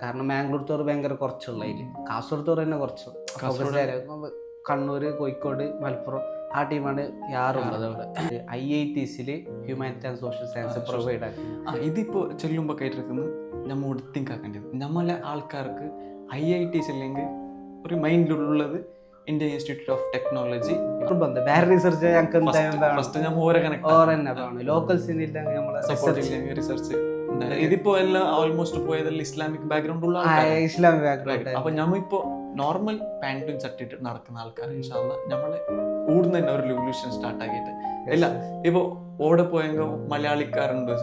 കാരണം മാംഗ്ലൂർ തോറ് ഭയങ്കര കുറച്ചുള്ള അതിൽ കാസർഗോഡ് തോറ് തന്നെ കുറച്ചു കണ്ണൂർ കോഴിക്കോട് മലപ്പുറം ആ ടീമാണ് യാറുള്ളത് അവിടെ IITസിൽ humanity and social science provide ആക്കുന്നത്. ഇതിപ്പോൾ ചെല്ലുമ്പോൾ കേട്ടിരിക്കുന്നത് നമ്മോട് തിങ്ക് ആക്കേണ്ടത് നമ്മളെ ആൾക്കാർക്ക് IITs അല്ലെങ്കിൽ ഒരു മൈൻഡിലുള്ളത് ഇന്ത്യൻ ഇൻസ്റ്റിറ്റ്യൂട്ട് ഓഫ് ടെക്നോളജി വേറെ റിസർച്ച് ഫസ്റ്റ് ഞാൻ ഓരോ കണക്ട് ലോക്കൽസ് റിസർച്ച് ഇതിപ്പോ എല്ലാം ഓൾമോസ്റ്റ് പോയതെല്ലാം ഇസ്ലാമിക് ബാക്ക്ഗ്രൗണ്ട് ഉള്ള ഇസ്ലാമിക് ബാക്ക്ഗ്രൗണ്ട്. അപ്പൊ നമ്മളിപ്പോ നോർമൽ പാന്റും ചട്ടിട്ട് നടക്കുന്ന ആൾക്കാർ ഇൻഷാല്ല നമ്മള് കൂടുന്ന തന്നെ ഒരു റിവല്യൂഷൻ സ്റ്റാർട്ട് ആക്കിയിട്ട് ഇല്ല ഇപ്പൊ ഓടെ പോയെങ്കിൽ മലയാളിക്കാരുണ്ടോ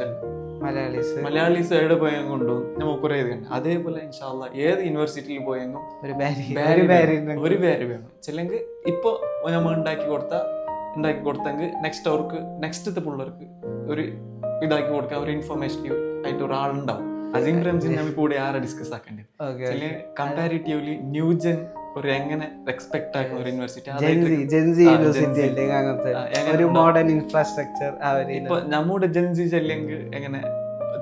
മലയാളീസ് എവിടെ പോയെങ്കിൽ ഉണ്ടോ നമ്മൾ കുറെ ഇതുണ്ട്. അതേപോലെ ഇൻഷാല്ല ഏത് യൂണിവേഴ്സിറ്റിയിൽ പോയെങ്കിലും ഒരു ബാരി വേണം. ചില്ലെങ്കിൽ ഇപ്പൊ നമ്മൾ ഉണ്ടാക്കി കൊടുത്തെങ്കിൽ നെക്സ്റ്റ് അവർക്ക് നെക്സ്റ്റത്തെ പിള്ളേർക്ക് ഒരു ഇതാക്കി കൊടുക്കാൻ ഒരു ഇൻഫർമേഷനീവ് ആയിട്ട് ഒരാളുണ്ടാവും. അസീം പ്രേംസിനെ നമ്മൾ കൂടെ ആരാ ഡിസ്കസ് ആക്കേണ്ടത്. കമ്പാരിറ്റീവ്ലി ന്യൂജൻ ഒരു എങ്ങനെ എക്സ്പെക്ട് ആക്കുന്ന ഒരു യൂണിവേഴ്സിറ്റി ഇപ്പൊ നമ്മുടെ ജെൻസി ചെല്ലെങ്കിൽ എങ്ങനെ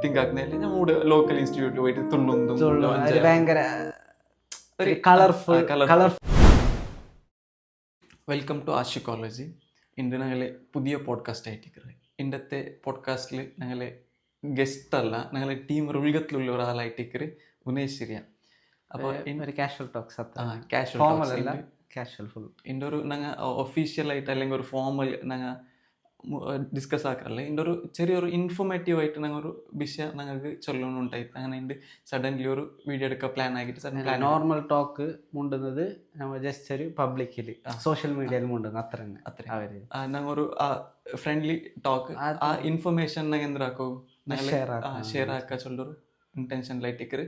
തിങ്ക് ആക്കുന്നില്ല നമ്മുടെ ലോക്കൽ ഇൻസ്റ്റിറ്റ്യൂട്ടിൽ പോയിട്ട് തുള്ളും ഭയങ്കര കളർഫുൾ. Welcome to ആഷിക്കോളജി. ഇന്ന് ഞങ്ങളെ പുതിയ പോഡ്കാസ്റ്റ് ആയിട്ടിരിക്കുന്നത്. ഇന്നത്തെ പോഡ്കാസ്റ്റിൽ ഞങ്ങളെ ഗസ്റ്റ് അല്ല, ഞങ്ങളെ ടീം റുൽഗത്തിലുള്ള ഒരാളായിട്ടിരിക്കുന്നത് ഉനേഷ് സിറിയാൻ. അപ്പോൾ കാഷ്വൽ ടോക്സ് ഇതിൻ്റെ ഒരു ഞങ്ങൾ ഒഫീഷ്യലായിട്ട് അല്ലെങ്കിൽ ഒരു ഫോമൽ ഞങ്ങൾ ഡിസ്കസ് ആക്കാറില്ല. ഇതിൻ്റെ ഒരു ചെറിയൊരു ഇൻഫോർമേറ്റീവ് ആയിട്ട് ഞങ്ങൾ ഒരു വിഷയം ഞങ്ങൾക്ക് ചൊല്ലണുണ്ടായി. അങ്ങനെ ഉണ്ട് സഡൻലി ഒരു വീഡിയോ എടുക്കാൻ പ്ലാൻ ആക്കിയിട്ട് നോർമൽ ടോക്ക് മുണ്ടുന്നത് നമ്മൾ ജസ്റ്റ് ഒരു പബ്ലിക്കിൽ സോഷ്യൽ മീഡിയയിൽ മുണ്ടുന്നത് അത്ര ഞങ്ങൾ ഒരു ഫ്രണ്ട്ലി ടോക്ക് ആ ഇൻഫർമേഷൻ ഞങ്ങൾ എന്താക്കോ ഷെയർ ആക്കാൻ ചൊല്ലൊരു ഇൻറ്റൻഷനിലായിട്ടേക്ക്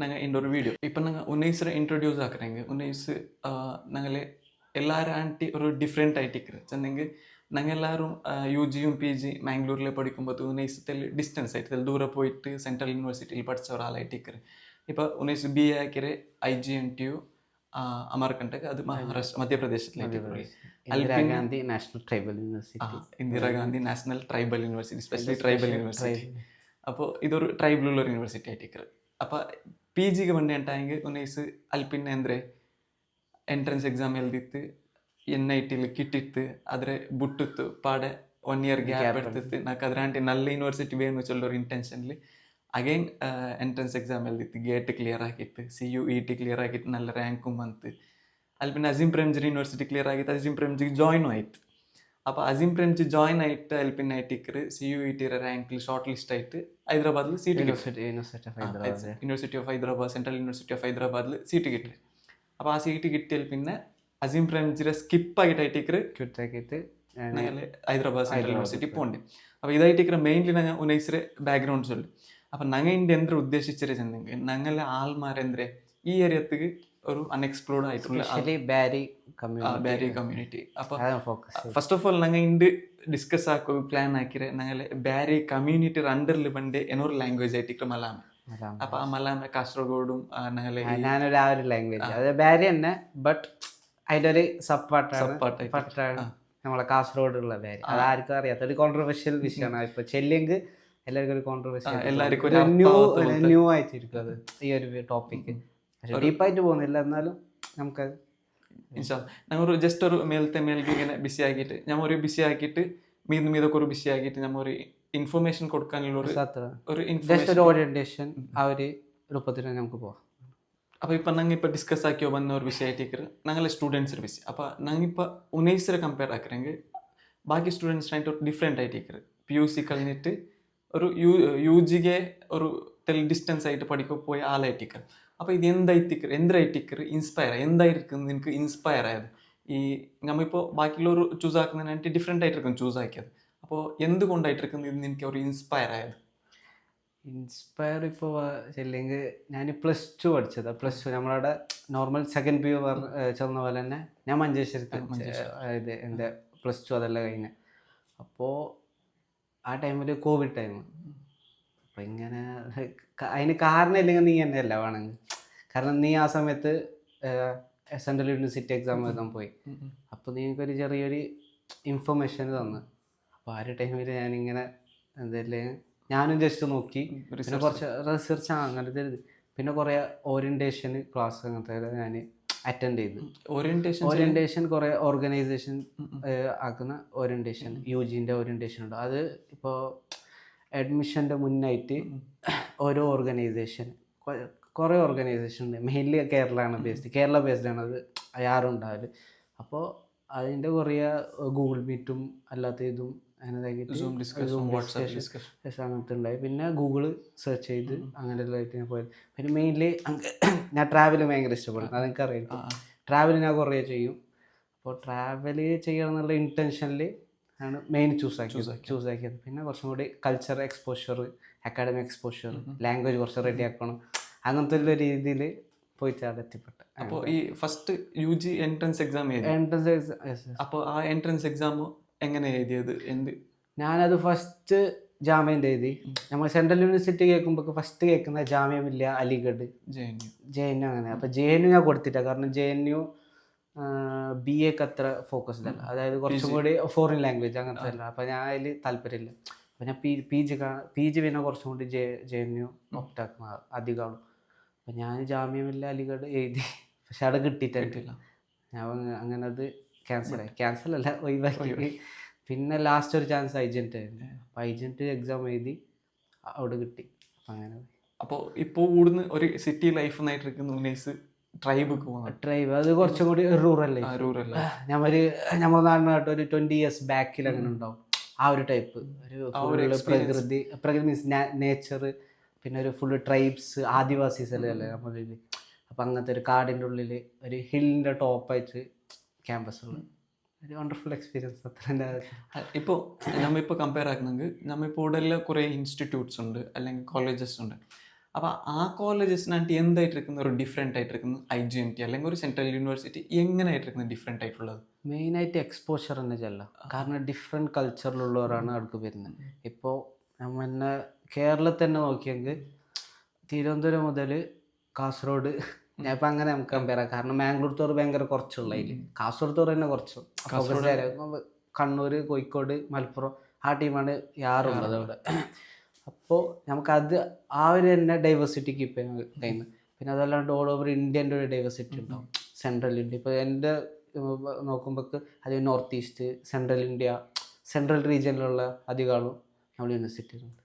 ഞങ്ങൾ ഇതിൻ്റെ ഒരു വീഡിയോ ഇപ്പം ഞങ്ങൾ ഉനൈസിനെ ഇൻട്രൊഡ്യൂസ് ആക്കണമെങ്കിൽ ഉനൈസ് ഞങ്ങളെ എല്ലാവരും ആൻറ്റി ഒരു ഡിഫറെൻ്റ് ആയിട്ടേക്ക് ചെന്നെങ്കിൽ ഞങ്ങൾ എല്ലാവരും UG PG മാംഗ്ലൂരിൽ പഠിക്കുമ്പോൾ ഉനൈസ് ഡിസ്റ്റൻസ് ആയിട്ട് ദൂരെ പോയിട്ട് സെൻട്രൽ യൂണിവേഴ്സിറ്റിയിൽ പഠിച്ച ഒരാളായിട്ടേക്ക്. ഇപ്പോൾ ഉനൈസ് BA ആക്കിയത് IGNTU അമർക്കണ്ടക്, അത് മധ്യപ്രദേശിലേക്ക്. Indira Gandhi national tribal university specially tribal university. അപ്പോൾ ഇതൊരു ട്രൈബിലുള്ള ഒരു യൂണിവേഴ്സിറ്റി ആയിട്ടേക്ക്. അപ്പോൾ PGക്ക് വേണ്ടി ഉണ്ടായെങ്കിൽ ഉനൈസ് അൽപ്പിന്നെ എന്ത് എൻട്രൻസ് എക്സാം എഴുതിയിട്ട് NITയിൽ കിട്ടിയിട്ട് അതിൽ ബുട്ടിತ್ತು പാടെ 1 year ಗ್ಯಾಪ್ എടുത്തിട്ട് నాకు അതിനായിട്ട് നല്ല യൂണിവേഴ്സിറ്റി വേണമെന്ന് വെച്ചുള്ള ഒരു ഇൻറ്റൻഷനിൽ അഗൈൻ എൻട്രൻസ് എക്സാം എഴുതിയിട്ട് ഗേറ്റ് ക്ലിയർ ആക്കിയിട്ട് CUET ക്ലിയർ ആക്കിയിട്ട് നല്ല റാങ്കും വന്നിട്ട് അതിൽ പിന്നെ അസീം പ്രേംജി യൂണിവേഴ്സിറ്റി ക്ലിയർ ആക്കിയിട്ട് അസീം പ്രേംജിക്ക് ജോയിൻ ആയിട്ട്. അപ്പോൾ അസീം പ്രേംജി ജോയിൻ ആയിട്ട് അതിൽ പിന്നെ ITക്ക് CUET റാങ്കിൽ ഷോർട്ട് ലിസ്റ്റ് ആയിട്ട് ഹൈദരാബാദിൽ സീറ്റ് കിട്ടി. University of Hyderabad, central university of ഹൈദരാബാദിൽ സീറ്റ് കിട്ടി. അപ്പോൾ ആ സീറ്റ് കിട്ടിയാൽ പിന്നെ അസീം പ്രേംജിയുടെ സ്കിപ്പായിട്ട് ITക്ക് ഹൈദരാബാദ് സെൻട്രൽ യൂണിവേഴ്സിറ്റി പോകണ്ടേ. അപ്പോൾ ഇതായിട്ടേക്ക് മെയിൻലി ഞങ്ങൾ ഉനൈസിലെ ബാക്ക്ഗ്രൗണ്ട് ചൊല്ലു. അപ്പം ഞങ്ങൾ ഇതിൻ്റെ എന്ത് ഉദ്ദേശിച്ചത് ചെന്നെങ്കിൽ ഞങ്ങളെ ആൾമാരെന്തേ ഈ ഏരിയത്തേക്ക് ഒരു അൺഎക്സ്പ്ലോർഡ് ആയിട്ടുള്ള ബാരി കമ്മ്യൂണിറ്റി. അപ്പോൾ ഫസ്റ്റ് ഓഫ് ഓൾ ഞങ്ങൾ ഇതിൻ്റെ ഡിസ്കസ് ആക്കുക പ്ലാൻ ആക്കിയത് ഞങ്ങളെ ബാരി കമ്മ്യൂണിറ്റി അണ്ടറിൽ പണ്ട് എന്നൊരു ലാംഗ്വേജ് ആയിട്ട് മലാമ. അപ്പോൾ ആ മലാമ കാസർഗോഡും ഞങ്ങളെ ഞാനൊരു ആ ഒരു ലാംഗ്വേജ് അത് ബാരി തന്നെ, ബട്ട് അതിൻ്റെ ഒരു സപ്പാട്ടാണ് നമ്മളെ കാസർഗോഡുള്ള ബാരി. അതാർക്കും അറിയാത്ത ഒരു കോൺട്രവേഴ്ഷ്യൽ വിഷയമാണ്. ഇപ്പൊ ചെല്ലെങ്കിൽ എല്ലാവർക്കും ഒരു കോൺട്രവേഴ്ഷ്യൽ, എല്ലാവർക്കും ന്യൂ ആയിട്ടിരിക്കും അത് ഈ ഒരു ടോപ്പിക്ക്. ഡീപ്പായിട്ട് പോകുന്നില്ല, എന്നാലും നമുക്ക് ഞങ്ങൾ ജസ്റ്റ് ഒരു മേലത്തെ ഇങ്ങനെ ബിസി ആക്കിയിട്ട് ഞമ്മ ഒരു ബിസി ആക്കിയിട്ട് മീതൊക്കെ ഒരു ബിസി ആക്കിയിട്ട് നമ്മ ഒരു ഇൻഫർമേഷൻ കൊടുക്കാനുള്ള ഒരു ഓറിയന്റേഷൻ ആ ഒരു രൂപത്തിൽ നമുക്ക് പോവാം. അപ്പോൾ ഇപ്പം ഞങ്ങൾ ഇപ്പോൾ ഡിസ്കസ് ആക്കിയോ വന്ന ഒരു വിഷയമായിട്ടേക്ക് ഞങ്ങളെ സ്റ്റുഡൻസിൻ്റെ വിഷയം. അപ്പോൾ ഞങ്ങളിപ്പോൾ ഉനൈസിനെ കമ്പയർ ആക്കണമെങ്കിൽ ബാക്കി സ്റ്റുഡൻസിനായിട്ട് ഒരു ഡിഫറെൻ്റ് ആയിട്ടേക്ക് PUC കഴിഞ്ഞിട്ട് ഒരു UGക്ക് ഒരു ഡിസ്റ്റൻസ് ആയിട്ട് പഠിക്കുക പോയ ആളായിട്ടേക്ക്. അപ്പോൾ ഇത് എന്തായിട്ടേക്ക് ഇൻസ്പയർ എന്തായിരിക്കും നിനക്ക് ഇൻസ്പയർ ആയത്? ഈ നമ്മളിപ്പോൾ ബാക്കിയുള്ളൊരു ചൂസ് ആക്കുന്നതിനായിട്ട് ഡിഫറെൻ്റ് ആയിട്ടിരിക്കും ചൂസ് ആക്കിയത്. അപ്പോൾ എന്തുകൊണ്ടായിട്ടിരിക്കും ഇത് നിനക്ക് ഒരു ഇൻസ്പയർ ആയത്? ഇൻസ്പയർ ഇപ്പോൾ ചെല്ലെങ്കിൽ ഞാൻ +2 പഠിച്ചത്. +2 നമ്മളവിടെ നോർമൽ സെക്കൻഡ് PU ചെന്ന പോലെ തന്നെ ഞാൻ മഞ്ചേശ്വരത്ത് എൻ്റെ +2 അതെല്ലാം കഴിഞ്ഞ്. അപ്പോൾ ആ ടൈമിൽ കോവിഡ് ടൈം. അപ്പോൾ ഇങ്ങനെ അതിന് കാരണം ഇല്ലെങ്കിൽ നീ തന്നെ അല്ല വേണമെങ്കിൽ, കാരണം നീ ആ സമയത്ത് സെൻട്രൽ യൂണിവേഴ്സിറ്റി എക്സാം എഴുതാൻ പോയി. അപ്പോൾ നീക്കൊരു ചെറിയൊരു ഇൻഫർമേഷൻ തന്നു. അപ്പോൾ ആ ഒരു ടൈമിൽ ഞാനിങ്ങനെ എന്തെല്ലാം ഞാനും ജസ്റ്റ് നോക്കി, പിന്നെ കുറച്ച് റിസർച്ച് അങ്ങനത്തെ പിന്നെ കുറേ ഓറിയൻറ്റേഷൻ ക്ലാസ് അങ്ങനത്തെ ഞാൻ അറ്റൻഡ് ചെയ്തു. ഓറിയന്റേഷൻ ഓറിയൻറ്റേഷൻ കുറേ ഓർഗനൈസേഷൻ ആക്കുന്ന ഓറിയൻറ്റേഷൻ, UGൻ്റെ ഓറിയൻറ്റേഷൻ ഉണ്ട്. അത് ഇപ്പോൾ അഡ്മിഷൻ്റെ മുന്നായിട്ട് ഓരോ ഓർഗനൈസേഷൻ, കുറേ ഓർഗനൈസേഷൻ ഉണ്ട്. മെയിൻലി കേരളമാണ് ബേസ്ഡ്, കേരള ബേസ്ഡാണ് അത് ആരും ഉണ്ടാവല്. അപ്പോൾ അതിൻ്റെ കുറേ ഗൂഗിൾ മീറ്റും അല്ലാത്ത ഇതും Zoom discussion, WhatsApp discussion. അങ്ങനത്തെ ഉണ്ടായി. പിന്നെ ഗൂഗിൾ സെർച്ച് ചെയ്ത് അങ്ങനെയുള്ളതായിട്ട് ഞാൻ പോയത്. പിന്നെ മെയിൻലി ഞാൻ ട്രാവൽ ഭയങ്കര ഇഷ്ടപ്പെടും, അതെനിക്കറിയാം. ട്രാവൽ ഞാൻ കുറേ ചെയ്യും. അപ്പോൾ ട്രാവൽ ചെയ്യണം എന്നുള്ള ഇൻറ്റൻഷനിൽ ആണ് മെയിൻ ചൂസ് ആക്കിയത്. പിന്നെ കുറച്ചും കൂടി culture exposure, academic exposure, language കുറച്ച് റെഡി ആക്കണം, അങ്ങനത്തെ ഒരു രീതിയിൽ പോയിട്ട് അവിടെ എത്തിപ്പെട്ടു. അപ്പോൾ ഈ first UG entrance exam entrance അപ്പോൾ ആ എൻട്രൻസ് എക്സാം എങ്ങനെ എഴുതിയത്? ഞാനത് ഫസ്റ്റ് ജാമ്യൻ്റെ എഴുതി. നമ്മൾ സെൻട്രൽ യൂണിവേഴ്സിറ്റി കേൾക്കുമ്പോൾ ഫസ്റ്റ് കേൾക്കുന്ന ജാമ്യ മില്ലിയ, അലിഗഡ്, JNU അങ്ങനെ. അപ്പോൾ JNU ഞാൻ കൊടുത്തില്ല, കാരണം JNU BA അത്ര ഫോക്കസ്ഡ് അല്ല, അതായത് കുറച്ചും കൂടി ഫോറിൻ ലാംഗ്വേജ് അങ്ങനത്തെ അല്ല. അപ്പോൾ ഞാൻ അതിൽ താല്പര്യമില്ല. അപ്പോൾ ഞാൻ PG പിന്നെ കുറച്ചും കൂടി JNU ഒപ്റ്റാക്കുന്ന അധികമാണ്. അപ്പോൾ ഞാൻ ജാമ്യ മില്ലിയ, അലിഗഡ് എഴുതി. പക്ഷെ അവിടെ കിട്ടിയിട്ടില്ല. ഞാൻ അങ്ങനെ അത് ക്യാൻസലല്ല, ഒഴിവാക്കി. പിന്നെ ലാസ്റ്റ് ഒരു ചാൻസ് ഐജൻറ്റ് ആയിരുന്നു. അപ്പോൾ ഐജൻറ്റ് എക്സാം എഴുതി, അവിടെ കിട്ടി. അപ്പം അങ്ങനെ. അപ്പോൾ ഇപ്പോൾ കൂടുന്ന ഒരു സിറ്റി ലൈഫ് എന്നായിട്ടിരിക്കുന്ന ട്രൈബ് അത് കുറച്ചും കൂടി റൂറൽ റൂറൽ നമ്മുടെ നാടിനായിട്ട് ഒരു 20 years ബാക്കിൽ അങ്ങനെ ഉണ്ടാവും. ആ ഒരു ടൈപ്പ് ഒരു പ്രകൃതി മീൻസ് നേച്ചർ, പിന്നെ ഒരു ഫുള്ള് ട്രൈബ്സ്, ആദിവാസീസ് അല്ലേ നമ്മളിൽ. അപ്പം അങ്ങനത്തെ ഒരു കാടിൻ്റെ ഉള്ളിൽ ഒരു ഹില്ലിൻ്റെ ടോപ്പായിട്ട് ക്യാമ്പസുകൾ, ഒരു വണ്ടർഫുൾ എക്സ്പീരിയൻസ്. അത്ര തന്നെ. ഇപ്പോൾ നമ്മളിപ്പോൾ കമ്പയർ ആക്കുന്നെങ്കിൽ നമ്മളിപ്പോൾ ഇവിടെ കുറേ ഇൻസ്റ്റിറ്റ്യൂട്ട്സ് ഉണ്ട്, അല്ലെങ്കിൽ കോളേജസ് ഉണ്ട്. അപ്പോൾ ആ കോളേജസിനായിട്ട് എന്തായിട്ടിരിക്കുന്ന ഒരു ഡിഫറെൻ്റ് ആയിട്ടിരിക്കുന്നത് IGMT അല്ലെങ്കിൽ ഒരു സെൻട്രൽ യൂണിവേഴ്സിറ്റി എങ്ങനെ ആയിട്ടിരിക്കുന്നത് ഡിഫറെൻ്റ് ആയിട്ടുള്ളത്? മെയിനായിട്ട് എക്സ്പോഷർ തന്നെ ചെല്ലാം, കാരണം ഡിഫറെൻറ്റ് കൾച്ചറിലുള്ളവരാണ് അടുക്ക് വരുന്നത്. ഇപ്പോൾ നമ്മൾ തന്നെ കേരളത്തിൽ തന്നെ നോക്കിയെങ്കിൽ തിരുവനന്തപുരം മുതൽ കാസർഗോഡ്, ഞാൻ ഇപ്പം അങ്ങനെ നമുക്ക് കമ്പയർ ആക്കാം. കാരണം മാംഗ്ലൂർ തോറ് ഭയങ്കര കുറച്ചുള്ള അതിൽ, കാസർഗോഡ് തോറ് തന്നെ കുറച്ചു. കണ്ണൂർ, കോഴിക്കോട്, മലപ്പുറം ആ ടീമാണ് യാറുള്ളത് അവിടെ. അപ്പോൾ നമുക്കത് ആ ഒരു തന്നെ ഡൈവേഴ്സിറ്റി കീപ്പ് ചെയ്യാൻ കഴിയുന്നു. പിന്നെ അതല്ലാണ്ട് ഓൾ ഓവർ ഇന്ത്യൻ്റെ ഒരു ഡൈവേഴ്സിറ്റി ഉണ്ടാവും. സെൻട്രൽ ഇന്ത്യ ഇപ്പോൾ എൻ്റെ നോക്കുമ്പോൾ അത് north east, central India, central റീജിയനിലുള്ള അധികമാളും നമ്മൾ യൂണിവേഴ്സിറ്റിയിലുണ്ട്.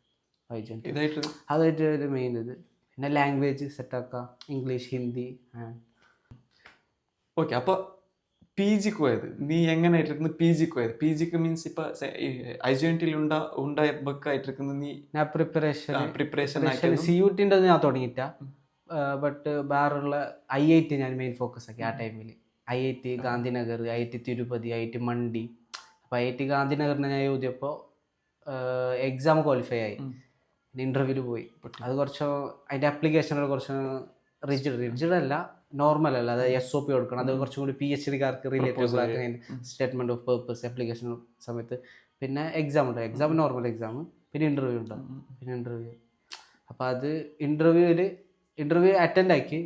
അതായിട്ട് ഒരു മെയിൻ ഇത്. പിന്നെ ലാംഗ്വേജ് സെറ്റാക്കാം, ഇംഗ്ലീഷ്, ഹിന്ദി. ഓക്കെ. അപ്പോൾ PGക്ക് പോയത് നീ എങ്ങനെ ആയിട്ടിരിക്കുന്നു? PGക്ക് പോയത് PGക്ക് മീൻസ് ഇപ്പോൾ IGMTയിൽ ഉണ്ടായിട്ടിരിക്കുന്നത് നീ പ്രിപ്പറേഷൻ CUTൻ്റെ ഞാൻ തുടങ്ങിയിട്ട. ബട്ട് വേറുള്ള IIT ഞാൻ മെയിൻ ഫോക്കസ് ആക്കി ആ ടൈമിൽ. IIT Gandhinagar, IIT Tirupati, IIT മണ്ഡി. അപ്പോൾ IIT ഗാന്ധിനഗറിന് ഞാൻ എഴുതിയപ്പോൾ എക്സാം ക്വാളിഫൈ ആയി. ഇൻ്റർവ്യൂവിൽ പോയി. അത് കുറച്ച് അതിൻ്റെ ആപ്ലിക്കേഷനുകൾ കുറച്ച് റിജിഡ് അല്ല, നോർമൽ അല്ല, അതായത് SOP കൊടുക്കണം. അത് കുറച്ചും കൂടി PhD-കാർക്ക് റിലേറ്റബിൾ ആക്കുന്ന സ്റ്റേറ്റ്മെൻറ്റ് ഓഫ് പേർപ്പസ് ആപ്ലിക്കേഷൻ സമയത്ത്. പിന്നെ എക്സാം ഉണ്ട്, എക്സാം നോർമൽ എക്സാം, പിന്നെ ഇൻ്റർവ്യൂ ഉണ്ടാവും. പിന്നെ ഇൻ്റർവ്യൂ, അപ്പോൾ അത് ഇൻ്റർവ്യൂ അറ്റൻഡ് ആക്കി.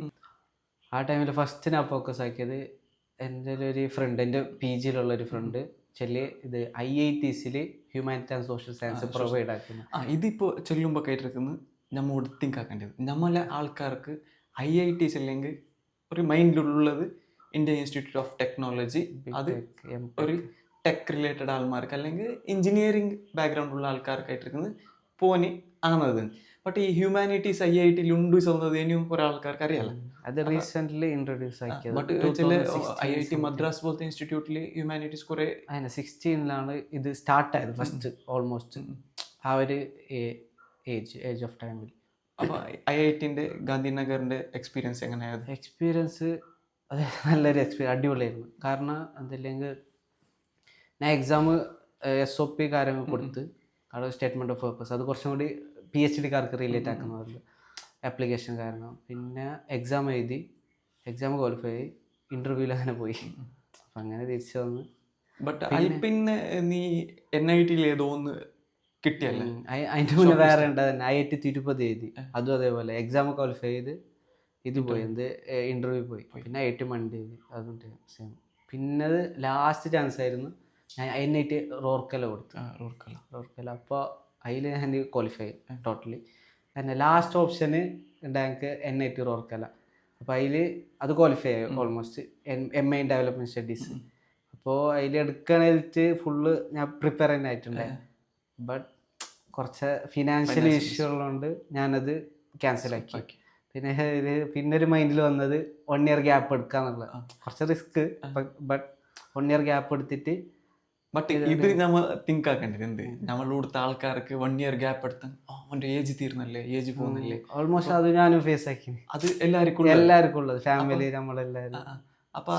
ആ ടൈമിൽ ഫസ്റ്റ് ഞാൻ ഫോക്കസ് ആക്കിയത് എൻ്റെ ഒരു ഫ്രണ്ട്, എൻ്റെ PGയിലുള്ളൊരു ഫ്രണ്ട് ഇത് IITസിൽ humanity and social science provide ആക്കുന്നു. ഇതിപ്പോൾ ചെല്ലുമ്പോൾ കേട്ടിരിക്കുന്നത് നമ്മൾ തിങ്ക് ആക്കേണ്ടത്, നമ്മളെ ആൾക്കാർക്ക് IITs അല്ലെങ്കിൽ ഒരു മൈൻഡിലുള്ളത് ഇന്ത്യൻ ഇൻസ്റ്റിറ്റ്യൂട്ട് ഓഫ് ടെക്നോളജി, അത് ഒരു ടെക് റിലേറ്റഡ് ആൾമാർക്ക് അല്ലെങ്കിൽ എഞ്ചിനീയറിംഗ് ബാക്ക്ഗ്രൗണ്ട് ഉള്ള ആൾക്കാർക്കായിട്ടിരിക്കുന്നത് പോനി ആണത്. ബട്ട് ഈ ഹ്യൂമാനിറ്റീസ് IITയിൽ ഉണ്ട് ചെയ്യുന്നത് ഇനിയും കുറേ ആൾക്കാർക്ക് അറിയാലോ. അത് റീസെൻ്റ്ലി ഇൻട്രൊഡ്യൂസ് ആക്കിയത്. ബട്ട് ചില IIT മദ്രാസ് പോലത്തെ ഇൻസ്റ്റിറ്റ്യൂട്ടിൽ ഹ്യൂമാനിറ്റീസ് കുറേ 16 ഇത് സ്റ്റാർട്ടായത് ഫസ്റ്റ് ഓൾമോസ്റ്റ് ആ ഒരു ഏജ് ഓഫ് ടൈമിൽ. അപ്പോൾ IITൻ്റെ ഗാന്ധിനഗറിൻ്റെ എക്സ്പീരിയൻസ് എങ്ങനെയായിരുന്നു? എക്സ്പീരിയൻസ് അത് നല്ലൊരു അടിപൊളിയായിരുന്നു. കാരണം എന്തില്ലെങ്കിൽ ഞാൻ എക്സാം SOP കാര്യങ്ങൾ കൊടുത്ത് അവിടെ സ്റ്റേറ്റ്മെൻറ്റ് ഓഫ് പേർപ്പസ്, അത് കുറച്ചും കൂടി PhD-കാർക്ക് റിലേറ്റ് ആക്കുന്നവർക്ക് ആപ്ലിക്കേഷൻ കാരണം. പിന്നെ എക്സാം എഴുതി, എക്സാം ക്വാളിഫൈ ആയി, ഇൻ്റർവ്യൂവിൽ അങ്ങനെ പോയി. അപ്പം അങ്ങനെ തിരിച്ചു വന്ന്. ബട്ട് പിന്നെ നീ NITയിൽ ഏതോ ഒന്ന് കിട്ടിയല്ലേ? അതിൻ്റെ മുന്നേ വേറെ ഉണ്ട് തന്നെ, IIT തിരുപ്പതി എഴുതി, അതും അതേപോലെ എക്സാം ക്വാളിഫൈ ചെയ്ത് ഇത് പോയി, ഇൻ്റർവ്യൂ പോയി. പിന്നെ IIT മണ്ഡി എഴുതി, അതും സെയിം. പിന്നെ അത് ലാസ്റ്റ് ചാൻസ് ആയിരുന്നു, ഞാൻ NIT റോർക്കല കൊടുത്തു. റോർക്കല അപ്പോൾ അതിൽ ഞാൻ ക്വാളിഫൈ ടോട്ടലി. പിന്നെ ലാസ്റ്റ് ഓപ്ഷന് ഞങ്ങൾക്ക് NIT റോർക്കല. അപ്പോൾ അതിൽ അത് ക്വാളിഫൈ ആയി almost MA in development studies. അപ്പോൾ അതിൽ എടുക്കണേലിട്ട് ഫുള്ള് ഞാൻ പ്രിപ്പയർ തന്നെ ആയിട്ടുണ്ടായി. ബട്ട് കുറച്ച് ഫിനാൻഷ്യൽ ഇഷ്യൂ ഉള്ളതുകൊണ്ട് ഞാനത് ക്യാൻസലാക്കി. പിന്നെ ഒരു മൈൻഡിൽ വന്നത് 1 ഇയർ ഗ്യാപ്പ് എടുക്കാന്നുള്ളത്. കുറച്ച് റിസ്ക്, ബട്ട് 1 ഇയർ ഗ്യാപ്പ് എടുത്തിട്ട്. ബട്ട് ഇത് നമ്മൾ തിങ്ക് ആക്കേണ്ടത് എന്ത്, നമ്മളുടെ കൊടുത്ത ആൾക്കാർക്ക് 1 ഇയർ ഗ്യാപ്പ് എടുത്താൽ അവൻ്റെ ഏജ് തീർന്നല്ലേ, ഏജ് പോകുന്നില്ലേ. ഓൾമോസ്റ്റ് അത് ഞാനും ഫേസ് ആക്കി. അത് എല്ലാവർക്കും ഉള്ളത്, ഫാമിലി നമ്മളെല്ലാവരും. അപ്പൊ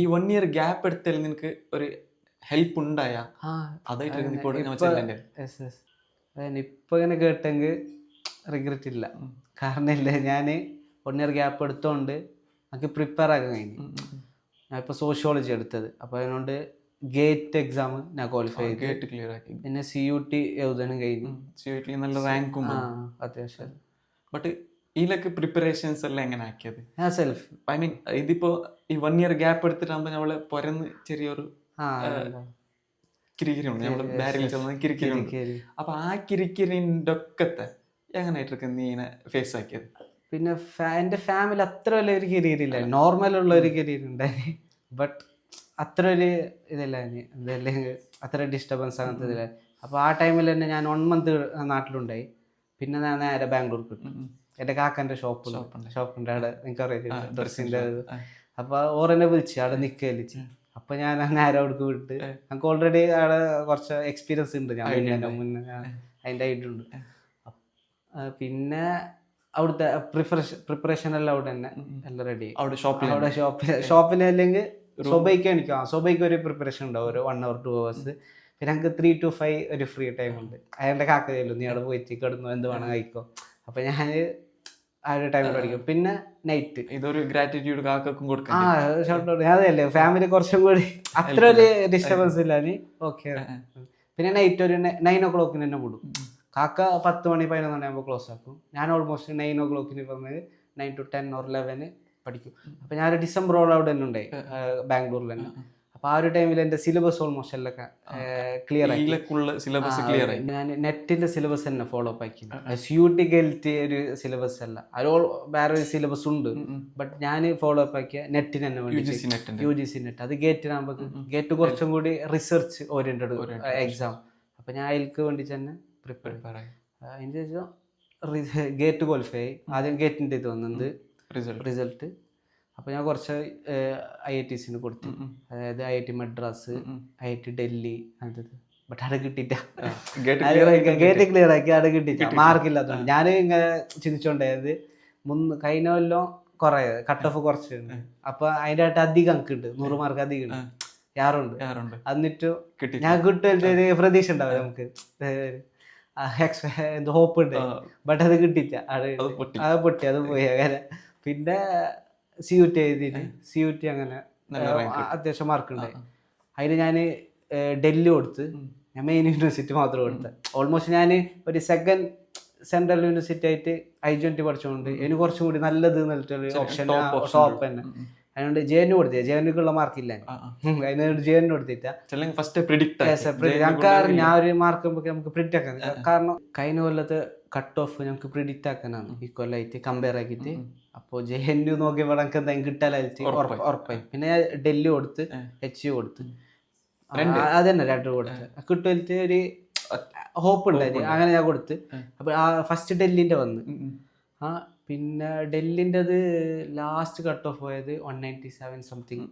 ഈ 1 ഇയർ ഗ്യാപ്പ് എടുത്താൽ നിനക്ക് ഒരു ഹെൽപ്പ് ഉണ്ടായ അതായിട്ട് ഇപ്പൊ ഇങ്ങനെ കേട്ടെങ്കിൽ റിഗ്രറ്റ് ഇല്ല. കാരണം ഇല്ല, ഞാൻ 1 ഇയർ ഗ്യാപ്പ് എടുത്തോണ്ട് എനിക്ക് പ്രിപ്പയർ ആക്കാൻ കഴിഞ്ഞു. ഞാൻ ഇപ്പോൾ സോഷ്യോളജി എടുത്തത്, അപ്പോൾ അതിനോണ്ട് ഗേറ്റ് എക്സാം ഞാൻ ക്വാളിഫൈ ഗേറ്റ് ക്ലിയർ ആക്കി. പിന്നെ CUT എഴുതാനും കഴിഞ്ഞു. CUT നല്ല റാങ്കും അത്യാവശ്യം. ബട്ട് ഇതിലൊക്കെ പ്രിപ്പറേഷൻസ് എല്ലാം എങ്ങനെ ആക്കിയത്? ഞാൻ സെൽഫ്, ഐ മീൻ ഇതിപ്പോ ഈ 1 ഇയർ ഗ്യാപ്പ് എടുത്തിട്ടാകുമ്പോൾ നമ്മള് പൊരന്ന് ചെറിയൊരു കിരിക്കിരിയുണ്ട്, നമ്മള് ബാരിൽ ചെന്ന കിരിക്കിരിയുണ്ട്. അപ്പൊ ആ കിരിക്കിരിന്റെ ഒക്കത്തെ എങ്ങനെയായിട്ടൊക്കെ നീ ഇങ്ങനെ ഫേസ് ആക്കിയത്? പിന്നെ എൻ്റെ ഫാമിലി അത്ര വലിയ ഒരു കരിയറില്ല, നോർമലുള്ള ഒരു കരിയർ ഉണ്ടായി. ബട്ട് അത്ര ഒരു ഇതല്ല, ഇതല്ലെങ്കിൽ അത്ര ഡിസ്റ്റർബൻസ് അങ്ങനത്തെ ഇതില്ല. അപ്പോൾ ആ ടൈമിൽ തന്നെ ഞാൻ 1 മന്ത് നാട്ടിലുണ്ടായി. പിന്നെ ഞാൻ നേരെ ബാംഗ്ലൂർക്ക് കിട്ടും. എൻ്റെ കാക്കൻ്റെ ഷോപ്പുണ്ട് അവിടെ, എനിക്കറിയാം ഡ്രസ്സിൻ്റെ. അപ്പോൾ ഓരെന്നെ വിളിച്ച് അവിടെ നിൽക്കലിച്ച്. അപ്പോൾ ഞാൻ നേരെ അവിടേക്ക് വിട്ട്, നമുക്ക് ഓൾറെഡി അവിടെ കുറച്ച് എക്സ്പീരിയൻസ് ഉണ്ട്. ഞാൻ മുന്നേ അതിൻ്റെ ആയിട്ടുണ്ട്. പിന്നെ അവിടുത്തെ പ്രിപ്പറേഷൻ എല്ലാം അവിടെ തന്നെ എല്ലാം റെഡി. അവിടെ ഷോപ്പിൽ അല്ലെങ്കിൽ സൊബൈക്ക് ഒരു പ്രിപ്പറേഷൻ ഉണ്ടാവും, ഒരു 1 hour 2 hours. പിന്നെ ഞങ്ങൾക്ക് 3 to 5 ഒരു ഫ്രീ ടൈം ഉണ്ട്. അയാളുടെ കാക്ക ചെല്ലും, നീ അവിടെ പോയിട്ട് കിടന്നു എന്ത് വേണം കഴിക്കോ. അപ്പം ഞാൻ ആ ഒരു ടൈമിൽ പഠിക്കും. പിന്നെ നൈറ്റ് ഇതൊരു ഗ്രാറ്റിറ്റ്യൂഡ് കാക്കും കൊടുക്കും. അതല്ലേ ഫാമിലി കുറച്ചും കൂടി അത്ര ഒരു ഡിസ്റ്റർബൻസ് ഇല്ല. ഓക്കെ. പിന്നെ നൈറ്റ് ഒരു 9 o'clock തന്നെ വിടും. കാക്ക 10 മണി 11 മണിയാകുമ്പോൾ ക്ലോസ് ആക്കും. ഞാൻ ഓൾമോസ്റ്റ് 9 o'clock പറഞ്ഞത് 9 to 10 or 11 പഠിക്കും. അപ്പം ഞാൻ ഡിസംബറോളം അവിടെ തന്നെ ഉണ്ടായി, ബാംഗ്ലൂരിൽ തന്നെ. അപ്പോൾ ആ ഒരു ടൈമിൽ എൻ്റെ സിലബസ് ഓൾമോസ്റ്റ് എല്ലാം ക്ലിയർ ആയി. ഞാൻ നെറ്റിൻ്റെ സിലബസ് തന്നെ ഫോളോ അപ്പ് ആക്കി. CUT ഗേറ്റ് ഒരു സിലബസ് അല്ല, അത് വേറെ ഒരു സിലബസ് ഉണ്ട്. ബട്ട് ഞാൻ ഫോളോ അപ്പ് ആക്കിയ നെറ്റിന് തന്നെ വേണ്ടി UGC നെറ്റ്. അത് ഗേറ്റിനാകുമ്പോൾ ഗേറ്റ് കുറച്ചും കൂടി റിസർച്ച് ഓറിയന്റഡ് എക്സാം. അപ്പം ഞാൻ അതിലേക്ക് വേണ്ടി തന്നെ പ്രിപ്പയർ ആയി. അതിൻ്റെ ശേഷം ഗേറ്റ് ക്വാളിഫൈ ആയി. ആദ്യം ഗേറ്റിൻ്റെ ഇത് വന്നത് റിസൾട്ട്. അപ്പോൾ ഞാൻ കുറച്ച് IITs കൊടുത്തു, അതായത് IIT മദ്രാസ്, IIT ഡൽഹി അങ്ങനത്തെ. ബട്ട് അവിടെ കിട്ടിയിട്ട, ഗേറ്റ് ക്ലിയർ ആക്കി അവിടെ കിട്ടിയിട്ട, മാർക്കില്ലാത്തതുകൊണ്ട്. ഞാൻ ഇങ്ങനെ ചിന്തിച്ചോണ്ടായത് കഴിഞ്ഞ കൊല്ലം കുറേ കട്ട് ഓഫ് കുറച്ചുണ്ട്. അപ്പോൾ അതിൻ്റെ ആയിട്ട് അധികം അങ്കുണ്ട്, 100 മാർക്ക് അധികം ഉണ്ട്, യാറുണ്ട്. എന്നിട്ട് ഞാൻ കിട്ടും പ്രതീക്ഷ ഉണ്ടാവും നമുക്ക്, ഹോപ്പ് ഉണ്ട്. ബട്ട് അത് കിട്ടിയിട്ട, അത് പൊട്ടി, അത് പോയി അങ്ങനെ. പിന്നെ CUT എഴുതിയിട്ട് CUT അങ്ങനെ അത്യാവശ്യം മാർക്കുണ്ടായി. അതിന് ഞാൻ ഡൽഹി കൊടുത്ത്, ഞാൻ മെയിൻ യൂണിവേഴ്സിറ്റി മാത്രം കൊടുത്തത്. ഓൾമോസ്റ്റ് ഞാൻ ഒരു സെക്കൻഡ് സെൻട്രൽ യൂണിവേഴ്സിറ്റി ആയിട്ട് I20 പഠിച്ചുകൊണ്ട് എനിക്ക് കുറച്ചും കൂടി നല്ലത് എന്നിട്ടൊരു ഓപ്ഷൻ ടോപ്പ് തന്നെ. അതുകൊണ്ട് JNU കൊടുത്തില്ല, JNUക്കുള്ള മാർക്കില്ല. അതിനോട് JNU കൊടുത്തിട്ട ഞാൻ ഒരു മാർക്ക് നമുക്ക് പ്രിഡിക്റ്റ് ആക്കാൻ. കാരണം കഴിഞ്ഞ കൊല്ലത്തെ കട്ട് ഓഫ് ഞങ്ങൾക്ക് പ്രിഡിക്റ്റ് ആക്കാനാണ് ഈ കൊല്ലമായിട്ട് കമ്പയർ ആക്കിയിട്ട്. അപ്പോൾ JNU നോക്കിയപ്പോൾ എനിക്ക് എന്തായാലും കിട്ടാലായിട്ട് ഉറപ്പായി. പിന്നെ ഞാൻ ഡൽഹി കൊടുത്ത്, HU കൊടുത്ത്, അത് തന്നെ 2 കൊടുത്ത്. കിട്ടുമായിട്ട് ഒരു ഹോപ്പ് ഉണ്ടായി, അങ്ങനെ ഞാൻ കൊടുത്ത്. അപ്പോൾ ആ ഫസ്റ്റ് ഡൽഹിൻ്റെ വന്ന്. പിന്നെ ഡൽഹിൻ്റെത് ലാസ്റ്റ് കട്ട് ഓഫ് പോയത് 197 സംതിങ്.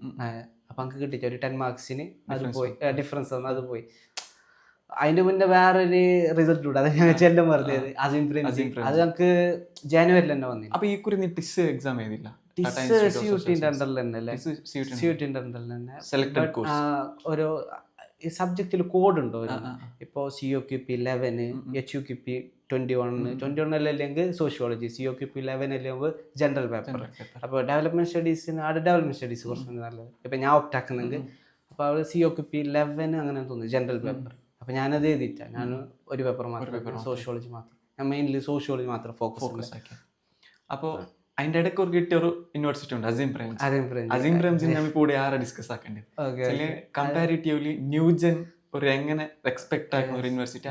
അപ്പം നമുക്ക് കിട്ടിച്ച ഒരു 10 മാർക്സിന് അത് പോയി, ഡിഫറൻസ് വന്നു, അത് പോയി. അതിന്റെ മുന്നേ വേറൊരു റിസൾട്ട് ഉണ്ട്, അത് ഞങ്ങൾ ചെല്ലും പറഞ്ഞത് അസീം പ്രേം. അത് നമുക്ക് ജനുവരിയിൽ തന്നെ വന്നു. അപ്പൊ ഈ കുറി ടിസ് എക്സാം ചെയ്തില്ല? CUT-ന്റെ അണ്ടറിൽ തന്നെ അല്ലേ? CUT-ന്റെ അണ്ടറിൽ തന്നെ ഒരു സബ്ജക്റ്റിൽ കോഡ് ഉണ്ടോ? ഇപ്പോൾ COQP 11, HUQP 21 അല്ലെങ്കിൽ സോഷ്യോളജി, COQP 11 അല്ലെങ്കിൽ ജനറൽ പേപ്പർ. അപ്പോൾ ഡെവലപ്മെന്റ് സ്റ്റഡീസിന് അവിടെ ഡെവലപ്മെന്റ് സ്റ്റഡീസ് കുറച്ച് നല്ലത്. ഇപ്പം ഞാൻ ഒപ്റ്റാക്കുന്നുണ്ട്. അപ്പോൾ അവിടെ COQP 11 അങ്ങനെ തോന്നുന്നു ജനറൽ പേപ്പർ. അപ്പോൾ ഞാനത് എഴുതിയിട്ടാ, ഞാൻ ഒരു പേപ്പർ മാത്രം, സോഷ്യോളജി മാത്രം. ഞാൻ മെയിൻലി സോഷ്യോളജി മാത്രം ഫോക്കസ് ആക്കി. അപ്പോൾ അതിന്റെ ഇടയ്ക്ക് ഒരു കിട്ടിയ ഒരു യൂണിവേഴ്സിറ്റി ഉണ്ട്, അസീം പ്രേംജി. നമ്മൾ കൂടെ ആരെ ഡിസ്കസ് ആക്കേണ്ടത്? കമ്പാരിറ്റീവ്ലി ന്യൂജൻ ഒരു എങ്ങനെ എക്സ്പെക്ട് ആക്കുന്ന ഒരു യൂണിവേഴ്സിറ്റി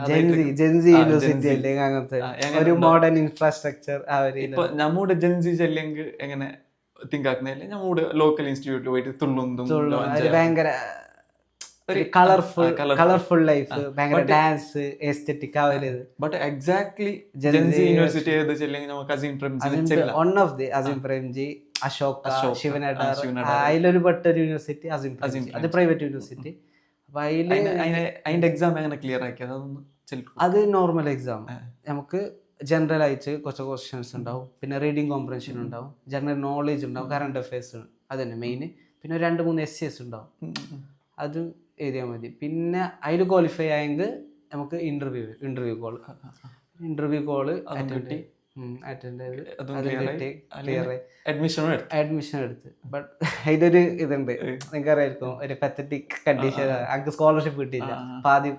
ജെൻസി യൂണിവേഴ്സിറ്റി അല്ലേ അങ്ങനത്തെ ഒരു മോഡേൺ ഇൻഫ്രാസ്ട്രക്ചർ ആ ഒരു ഇപ്പൊ നമ്മുടെ ജെൻസി ചെല്ലെങ്കിൽ എങ്ങനെ തിങ്ക് ആക്കുന്നില്ല നമ്മുടെ ലോക്കൽ ഇൻസ്റ്റിറ്റ്യൂട്ടിൽ പോയിട്ട് തുള്ളുന്തും ഭയങ്കര കളർഫുൾ ലൈഫ് ഭയങ്കര ഡാൻസ് എസ്തെറ്റിക് ആ ഒരു ഇത്. ബട്ട് എക്സാക്ട്ലി ജെൻസി യൂണിവേഴ്സിറ്റി ഏത് ചെല്ലെങ്കിൽ നമുക്ക് Azeem Premji one of the Azeem Premji, Ashoka, ശിവനഡാർ, അതിലൊരു പെട്ടൊരു യൂണിവേഴ്സിറ്റി അസീം പ്രേംജി. അത് പ്രൈവറ്റ് യൂണിവേഴ്സിറ്റി. അപ്പൊ അതിന്റെ എക്സാം എങ്ങനെ ക്ലിയർ ആക്കിയത് അത് നോർമൽ എക്സാം. നമുക്ക് ജനറൽ ആയിട്ട് കുറച്ച് ക്വസ്റ്റ്യൻസ് ഉണ്ടാവും, പിന്നെ റീഡിങ് കോംപ്രൻഷൻ ഉണ്ടാവും, ജനറൽ നോളേജ് ഉണ്ടാവും, കറണ്ട് അഫയേഴ്സ് അത് തന്നെ മെയിൻ, പിന്നെ 2-3 essays ഉണ്ടാവും. അത് എഴുതിയാൽ മതി. പിന്നെ അതിൽ ക്വാളിഫൈ ആയെങ്കിൽ നമുക്ക് ഇന്റർവ്യൂ കോള് അറ്റൻഡ് ചെയ്ത് അത് കിട്ടി, ക്ലിയർ ആയി, അഡ്മിഷൻ എടുത്ത്. ബട്ട് അതിലൊരു ഇതുണ്ട്, നിങ്ങൾക്കറിയായിരിക്കും, ഒരു പത്തറ്റിക് കണ്ടീഷൻ. എനിക്ക് സ്കോളർഷിപ്പ് കിട്ടിയില്ല,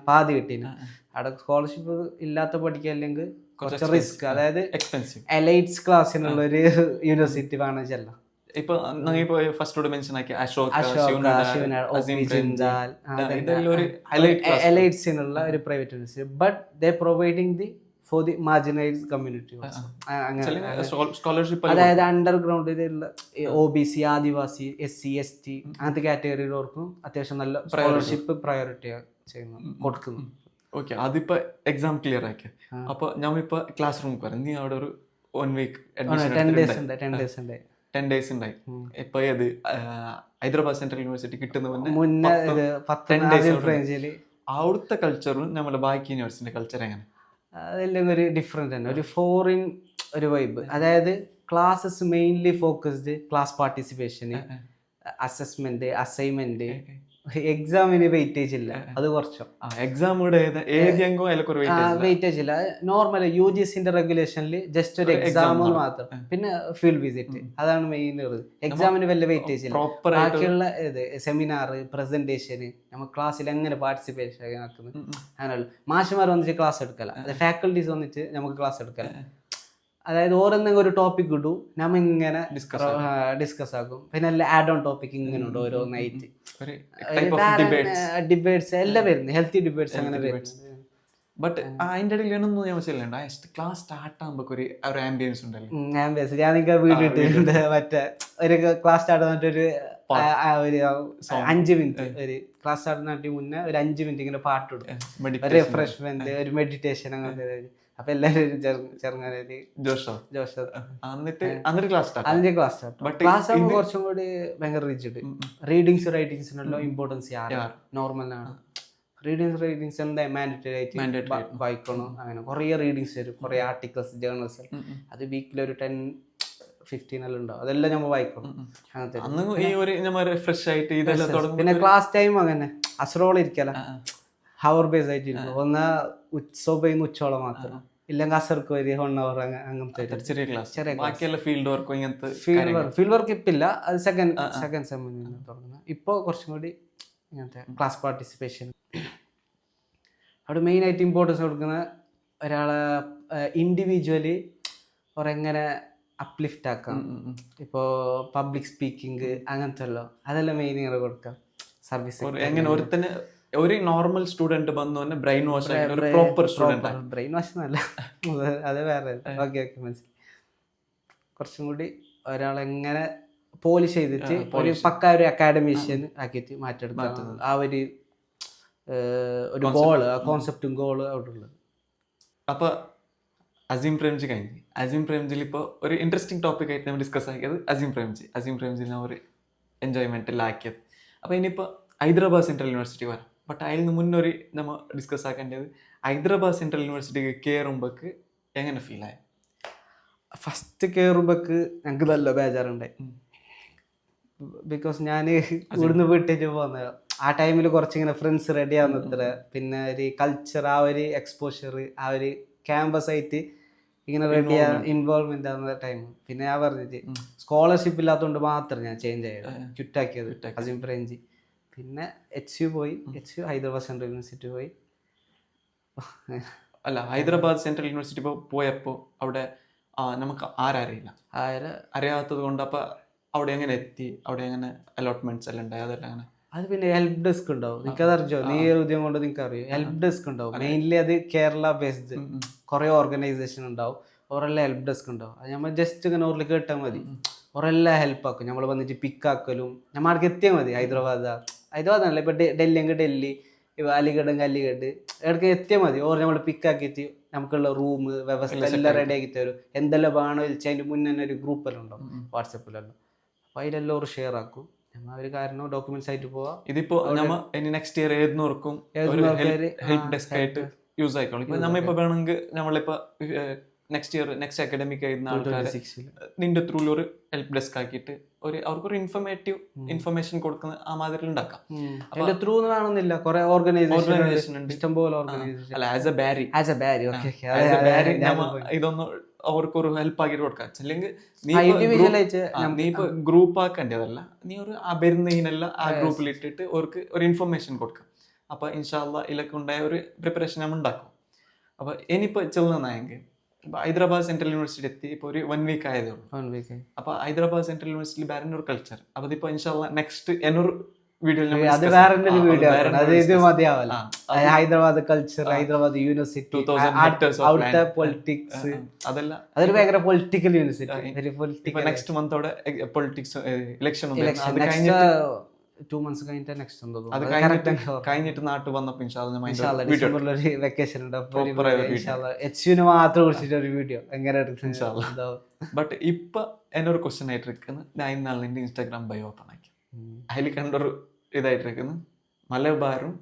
പാതി കിട്ടിയില്ല. അവിടെ സ്കോളർഷിപ്പ് ഇല്ലാത്ത പഠിക്കല്ലെങ്കിൽ കുറച്ച് റിസ്ക്, അതായത് എലൈറ്റ്സ് ക്ലാസ്സിനുള്ള ഒരു യൂണിവേഴ്സിറ്റി വേണം ചെല്ലാം. ഇപ്പൊ ഫസ്റ്റോട് മെൻഷൻ ആക്കിയ എലൈറ്റ്സിനുള്ള ഒരു private university. But they providing the for the marginalised community. Scholarship അതായത് അണ്ടർഗ്രൗണ്ടിലുള്ള OBC, ആദിവാസി, SC ST അങ്ങനത്തെ കാറ്റഗറിയിലോർക്കും അത്യാവശ്യം നല്ല സ്കോളർഷിപ്പ് പ്രയോറിറ്റി ചെയ്യുന്നു, കൊടുക്കുന്നു. ഓക്കെ, അതിപ്പോ എക്സാം ക്ലിയർ ആക്കിയ അപ്പൊ ഞാൻ ഇപ്പൊ ക്ലാസ് റൂമിൽ വരാം. നീ അവിടെ ഒരു 1 week 10 days ഉണ്ടായി. ഇപ്പൊ ഏത് ഹൈദരാബാദ് സെൻട്രൽ യൂണിവേഴ്സിറ്റി കിട്ടുന്ന മുന്നേ അവിടുത്തെ കൾച്ചറും നമ്മുടെ ബാക്കി യൂണിവേഴ്സിറ്റി കൾച്ചർ എങ്ങനെ? അതെല്ലാം ഒരു ഡിഫറെന്റ് തന്നെ, ഒരു ഫോറിൻ ഒരു വൈബ്. അതായത് ക്ലാസ്സസ് മെയിൻലി ഫോക്കസ്ഡ് ക്ലാസ് പാർട്ടിസിപ്പേഷന്, അസസ്മെന്റ്, അസൈൻമെന്റ്, എക്സാമിന് വെയിറ്റേജ് ഇല്ല. അത് കുറച്ചോ എക്സാം വെയിറ്റേജ് ഇല്ല. നോർമൽ UGCന്റെ റെഗുലേഷനിൽ ജസ്റ്റ് ഒരു എക്സാം മാത്രം, പിന്നെ ഫീൽഡ് വിസിറ്റ്, അതാണ് മെയിൻ. എക്സാമിന് വലിയ വെയിറ്റേജ് ഇല്ല. ബാക്കിയുള്ള സെമിനാർ, പ്രസന്റേഷന്, നമ്മൾ ക്ലാസ്സിൽ എങ്ങനെ പാർട്ടിസിപ്പേഷൻ ആക്കുന്നത് അങ്ങനെയുള്ള. മാഷുമാർ വന്നിട്ട് ക്ലാസ് എടുക്കല, ഫാക്കൽറ്റീസ് വന്നിട്ട് നമുക്ക് ക്ലാസ് എടുക്കല. അതായത് ഓരോന്നെങ്കിലും ഒരു ടോപ്പിക് ഇടും, നമ്മ ഇങ്ങനെ ഡിസ്കസ് ആക്കും. പിന്നെ എല്ലാം ആഡ് ഓൺ ടോപ്പിക് ഇങ്ങനെ ഉണ്ട് ഓരോന്നായിട്ട്. ഡിബേറ്റ്സ് എല്ലാം വരുന്നത്, ഹെൽത്തി ഡിബേറ്റ്സ് അങ്ങനെ വരുന്നത്. ബട്ട് അതിന്റെ ഇടയിൽ ഒന്നും ഞാൻ മനസ്സിലുണ്ട്, ക്ലാസ് സ്റ്റാർട്ട് ആകുമ്പോ ഒരു ആംബിയൻസ് ഉണ്ടല്ലോ. ആംബിയൻസ് ഞാൻ നിങ്ങൾക്ക് വീഡിയോ ഇട്ടിട്ടുണ്ട്. മറ്റേ ഒരു ക്ലാസ് സ്റ്റാർട്ട് ചെയ്തിട്ട് ഒരു 5 minute, ഒരു ക്ലാസ് സ്റ്റാർട്ട് നടത്തി മുന്നേ ഒരു 5 minute ഇങ്ങനെ പാട്ട് കൊടുക്കും, റിഫ്രഷ്മെന്റ്, ഒരു മെഡിറ്റേഷൻ, അങ്ങനത്തെ. അപ്പൊ എല്ലാവരും ചെറുങ്ങനെ ക്ലാസ് ആകുമ്പോൾ കുറച്ചും കൂടി ഭയങ്കര റിജിഡ്. റീഡിങ്സ് റൈറ്റിങ്സിനുള്ള ഇമ്പോർട്ടൻസ് നോർമലാണ്. റീഡിങ്സ് എന്താ മാൻഡേറ്ററി ആയിട്ട് വായിക്കണം. അങ്ങനെ കുറെ റീഡിങ്സ് വരും, കുറെ ആർട്ടിക്കിൾസ്, ജേർണൽസ്. അത് വീക്കിൽ ഒരു 10-15 എല്ലാം ഉണ്ടാവും. അതെല്ലാം നമ്മൾ വായിക്കണം. അങ്ങനത്തെ. പിന്നെ ക്ലാസ് ടൈം അങ്ങനെ അസ്രോളം ഇരിക്കല, ഹവർ ബേസ് ആയിട്ട് ഇരിക്കും. ഒന്ന് ഉച്ചോന്ന് ഉച്ചോളം മാത്രം, ഇല്ലെങ്കിൽ അസർക്ക് വരി 1 hour അങ്ങനത്തെ ചെറിയ ക്ലാസ്. ഫീൽഡ് വർക്ക് ഇപ്പില്ല, അത് സെക്കൻഡ് സെമ്മിൽ തുടങ്ങുന്നത്. ഇപ്പോൾ കുറച്ചും കൂടി ഇങ്ങനത്തെ ക്ലാസ് പാർട്ടിസിപ്പേഷൻ. അവിടെ മെയിനായിട്ട് ഇമ്പോർട്ടൻസ് കൊടുക്കുന്ന ഒരാളെ ഇൻഡിവിജ്വലി എങ്ങനെ അപ്ലിഫ്റ്റ് ആക്കാം. ഇപ്പോൾ പബ്ലിക് സ്പീക്കിംഗ് അങ്ങനത്തെ ഉള്ളു, അതെല്ലാം മെയിൻ ഇങ്ങനെ കൊടുക്കാം. സർവീസ് എങ്ങനെ ഒരു നോർമൽ സ്റ്റുഡന്റ് വന്നു തന്നെ ബ്രെയിൻ വാഷ് ഒരു പ്രോപ്പർ സ്റ്റുഡന്റ്. ബ്രെയിൻ വാഷ് എന്നല്ല, അത് വേറെ. ഓക്കെ മനസ്സിലായി. കുറച്ചും കൂടി ഒരാളെങ്ങനെ പോളിഷ് ചെയ്തിട്ട് ഒരു പക്ക ഒരു അക്കാഡമീഷ്യൻ ആക്കിയിട്ട് മാറ്റിയെടുക്കാൻ ആ ഒരു ഗോള്, ആ കോൺസെപ്റ്റും ഗോള് അവിടെ ഉള്ളത്. അപ്പൊ അസീം പ്രേംജി കഴിഞ്ഞു. അസീം പ്രേംജിയിൽ ഇപ്പോൾ ഒരു ഇൻട്രസ്റ്റിംഗ് ടോപ്പിക് ആയിട്ട് നമ്മൾ ഡിസ്കസ് ആക്കിയത് അസീം പ്രേംജിനെ ഒരു എൻജോയ്മെന്റിലാക്കിയത്. അപ്പോൾ ഇനിയിപ്പോൾ ഹൈദരാബാദ് സെൻട്രൽ യൂണിവേഴ്സിറ്റി വരാം. ബട്ട് അതിൽ നിന്ന് മുന്നൊരു നമ്മൾ ഡിസ്കസ് ആക്കേണ്ടത് ഹൈദരാബാദ് സെൻട്രൽ യൂണിവേഴ്സിറ്റിക്ക് കയറുമ്പോൾക്ക് എങ്ങനെ ഫീൽ ആയി? ഫസ്റ്റ് കയറുമ്പോൾക്ക് ഞങ്ങൾക്ക് നല്ല ബേജാറുണ്ടായി. ബിക്കോസ് ഞാൻ ഇവിടുന്ന് വീട്ടിലേക്ക് പോകുന്നത് ആ ടൈമിൽ കുറച്ചിങ്ങനെ ഫ്രണ്ട്സ് റെഡി ആവുന്നത്ര, പിന്നെ ഒരു കൾച്ചർ, ആ ഒരു എക്സ്പോഷർ, ആ ഒരു ക്യാമ്പസ് ആയിട്ട് ഇങ്ങനെ റെഡി ഇൻവോൾവ്മെന്റ് ആവുന്ന ടൈം. പിന്നെ ഞാൻ പറഞ്ഞിട്ട് സ്കോളർഷിപ്പ് ഇല്ലാത്തതുകൊണ്ട് മാത്രം ഞാൻ ചേഞ്ച് ആയത്, ക്വിറ്റാക്കിയത് അസീം പ്രേംജി. പിന്നെ HU പോയി, ഹൈദരാബാദ് സെൻട്രൽ യൂണിവേഴ്സിറ്റി പോയി. അല്ല, ഹൈദരാബാദ് സെൻട്രൽ യൂണിവേഴ്സിറ്റി പോയപ്പോൾ അവിടെ നമുക്ക് അറിയാത്തത് കൊണ്ട് അപ്പൊ അവിടെ എങ്ങനെ എത്തി, അവിടെ എങ്ങനെ അലോട്ട്മെന്റ്സ് എല്ലാം ഉണ്ടായി, അതെല്ലാം അങ്ങനെ അത് പിന്നെ ഹെൽപ്പ് ഡെസ്ക് ഉണ്ടാവും, നിനക്ക് അതറിയോ, നീ ഉദ്യോഗം കൊണ്ട് നിനക്ക് അറിയോ, ഹെൽപ്പ് ഡെസ്ക് ഉണ്ടാവും. മെയിൻലി അത് കേരള ബേസ്ഡ് കുറേ ഓർഗനൈസേഷൻ ഉണ്ടാവും, അവരെല്ലാം ഹെൽപ്പ് ഡെസ്ക് ഉണ്ടാവും. അത് നമ്മൾ ജസ്റ്റ് ഇങ്ങനെ ഓറിൽ കേട്ടാൽ മതി, അവരെല്ലാം ഹെൽപ്പ് ആക്കും. നമ്മൾ വന്നിട്ട് പിക്കാക്കലും നമ്മൾക്ക് എത്തിയാൽ മതി. ഹൈദരാബാദല്ല, ഇപ്പം ഡൽഹി എങ്കിൽ ഡൽഹി, ഇപ്പം അലിഗഡെങ്കിൽ അലിഗഡ്, ഇടയ്ക്ക് എത്തിയാൽ മതി. ഓർ നമ്മൾ പിക്കാക്കിയിട്ട് നമുക്കുള്ള റൂം വ്യവസ്ഥ എല്ലാം റെഡി ആക്കി തരും. എന്തെല്ലാം വേണോ വെച്ചാൽ അതിൻ്റെ മുന്നേ തന്നെ ഒരു ഗ്രൂപ്പെല്ലാം ഉണ്ടാവും വാട്സപ്പിലെല്ലാം. അപ്പോൾ അതിലെല്ലാം ഒരു ഷെയർ ആക്കും. നമ്മൾ ഒരു കാരണം ഡോക്യുമെന്റ്സ് ആയിട്ട് പോവാം. ഇതിപ്പോ നമ്മ ഇനി നെക്സ്റ്റ് ഇയർ ഏതൊർക്കും ഹെൽപ്പ് ഡെസ്ക് ആയിട്ട് യൂസ് ആയിക്കോളും. ഇപ്പൊ നമ്മളിപ്പോ വേണമെങ്കിൽ നമ്മളിപ്പോ നെക്സ്റ്റ് അക്കാഡമിക് ആയിരുന്ന ആൾക്കാർ നിന്റെ ത്രൂല് ഒരു ഹെൽപ്പ് ഡെസ്ക് ആക്കിയിട്ട് അവർക്കൊരു ഇൻഫർമേഷൻ കൊടുക്കുന്ന ആ മാതിരി ഉണ്ടാക്കാം. ത്രൂ വേണമെന്നില്ല, കുറെ ഓർഗനൈസേഷൻ ഉണ്ട്, ഇഷ്ടംപോലെ ഓർഗനൈസേഷൻ. അല്ല, ആസ് എ ബാരി ഇതൊന്നും അവർക്കൊരു ഹെൽപ്പ് ആക്കിട്ട് കൊടുക്കാം. അല്ലെങ്കിൽ നീ ഇപ്പൊ ഗ്രൂപ്പ് ആക്കേണ്ടതല്ല, നീ ഒരു വരുന്നതിനെല്ലാം ആ ഗ്രൂപ്പിൽ ഇട്ടിട്ട് അവർക്ക് ഒരു ഇൻഫർമേഷൻ കൊടുക്കാം. അപ്പൊ ഇൻഷാല്ല ഇതിലൊക്കെ ഉണ്ടായ ഒരു പ്രിപ്പറേഷൻ നമ്മൾ ഉണ്ടാക്കും. അപ്പൊ ഇനിയിപ്പോ ചെല്ലുന്നതായെങ്കിൽ ഇപ്പൊ ഹൈദരാബാദ് സെൻട്രൽ യൂണിവേഴ്സിറ്റി എത്തി ഇപ്പൊ ഒരു 1 വീക്ക് ആയതുള്ളൂ. അപ്പൊ ഹൈദരാബാദ് സെൻട്രൽ യൂണിവേഴ്സിറ്റി വേറെ ഒരു കൾച്ചർ. അപ്പൊ ഇതിപ്പോ ഇൻഷാല്ല നെക്സ്റ്റ് എന്നൊരു ഹൈദരാബാദ് കൾച്ചർ, ഹൈദരാബാദ് യൂണിവേഴ്സിറ്റി, അവിടുത്തെ പൊളിറ്റിക്സ്, അതൊരു ഭയങ്കര പൊളിറ്റിക്കൽ യൂണിവേഴ്സിറ്റി. നെക്സ്റ്റ് മന്തോടെ പൊളിറ്റിക്സ് ഇലക്ഷൻ 2 months കഴിഞ്ഞിട്ട് നെക്സ്റ്റ് അത് കഴിഞ്ഞിട്ട് നാട്ടിൽ വന്നപ്പോ വെക്കേഷൻ മാത്രം കുറിച്ചിട്ട് ഒരു വീഡിയോ എങ്ങനെ ബട്ട് ഇപ്പൊ എന്നൊരു ക്വസ്റ്റ്യൻ ആയിട്ട് ഇരിക്കുന്നത്, ഞാൻ ഇന്നാളെ എന്റെ ഇൻസ്റ്റാഗ്രാം ബയോ ഓപ്പൺ ആക്കി, അതിൽ കണ്ടൊരു ഇതായിട്ടിരിക്കുന്നത് മലബാറും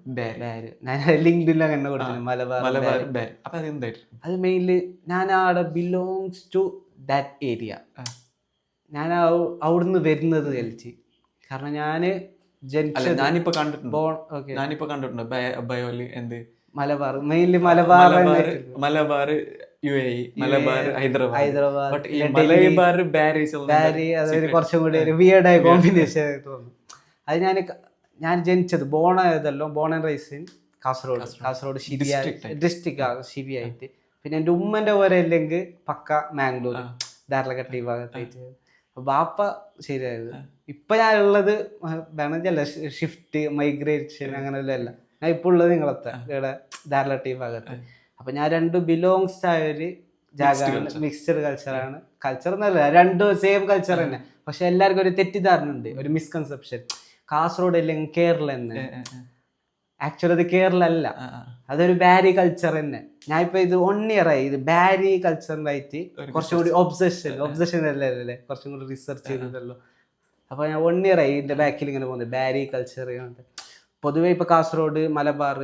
മലബാറും ബാരി. അപ്പൊ അത് എന്തായിട്ട്? അത് മെയിൻലി ഞാൻ അവിടെ ബിലോങ്സ് ടു ദാറ്റ് ഏരിയ. ഞാൻ അവിടുന്ന് വരുന്നത് കളിച്ച്, കാരണം ഞാനിപ്പോ കണ്ടിട്ടുണ്ട് ബയോലി എന്ത് മലബാർ, മെയിൻലി മലബാർ UAE, മലബാർ ഹൈദരാബാദ്. മലബാർ ബാരി അതൊരു കുറച്ചും കൂടി ഒരു വിയർഡായ കോമ്പിനേഷൻ തോന്നുന്നു. അത് ഞാൻ ജനിച്ചത് born and rise in Kasaragod district ശിവി ആയിട്ട്. പിന്നെ എൻ്റെ ഉമ്മൻ്റെ ഓരോ അല്ലെങ്കിൽ പക്ക മാംഗ്ലൂർ ധാരളക്കട്ടി ഭാഗത്തായിട്ട്. ബാപ്പ ശരിയായത്. ഇപ്പൊ ഞാനുള്ളത് വേണമെന്നല്ല, ഷിഫ്റ്റ് മൈഗ്രേഷൻ അങ്ങനെയല്ല അല്ല, ഞാൻ ഇപ്പൊ ഉള്ളത് നിങ്ങളത്തെ ഇവിടെ ധാരളട്ടി ഭാഗത്ത്. അപ്പൊ ഞാൻ രണ്ടും ബിലോങ്സ് ആയ ഒരു ജാഗാണ്, മിക്സ്ഡ് കൾച്ചറാണ്. കൾച്ചർ എന്നല്ല, രണ്ടും സെയിം കൾച്ചർ തന്നെ. പക്ഷെ എല്ലാവർക്കും ഒരു തെറ്റിദ്ധാരണ ഉണ്ട്, ഒരു മിസ്കൺസെപ്ഷൻ. കാസർഗോഡ് അല്ലെങ്കിൽ കേരള തന്നെ. ആക്ച്വലി അത് കേരള അല്ല, അതൊരു ബാരി കൾച്ചർ തന്നെ. ഞാൻ ഇപ്പൊ ഇത് 1 year ആയി ഇത് ബാരി കൾച്ചറിനായിട്ട് കുറച്ചും കൂടി ഒബ്സഷൻ അല്ലേ, കുറച്ചും കൂടി റിസർച്ച് ചെയ്തതല്ലോ. അപ്പൊ ഞാൻ 1 year ആയി ഇതിന്റെ ബാക്കിൽ ഇങ്ങനെ പോകുന്നത് ബാരി കൾച്ചർ. പൊതുവെ ഇപ്പൊ കാസർഗോഡ്, മലബാർ,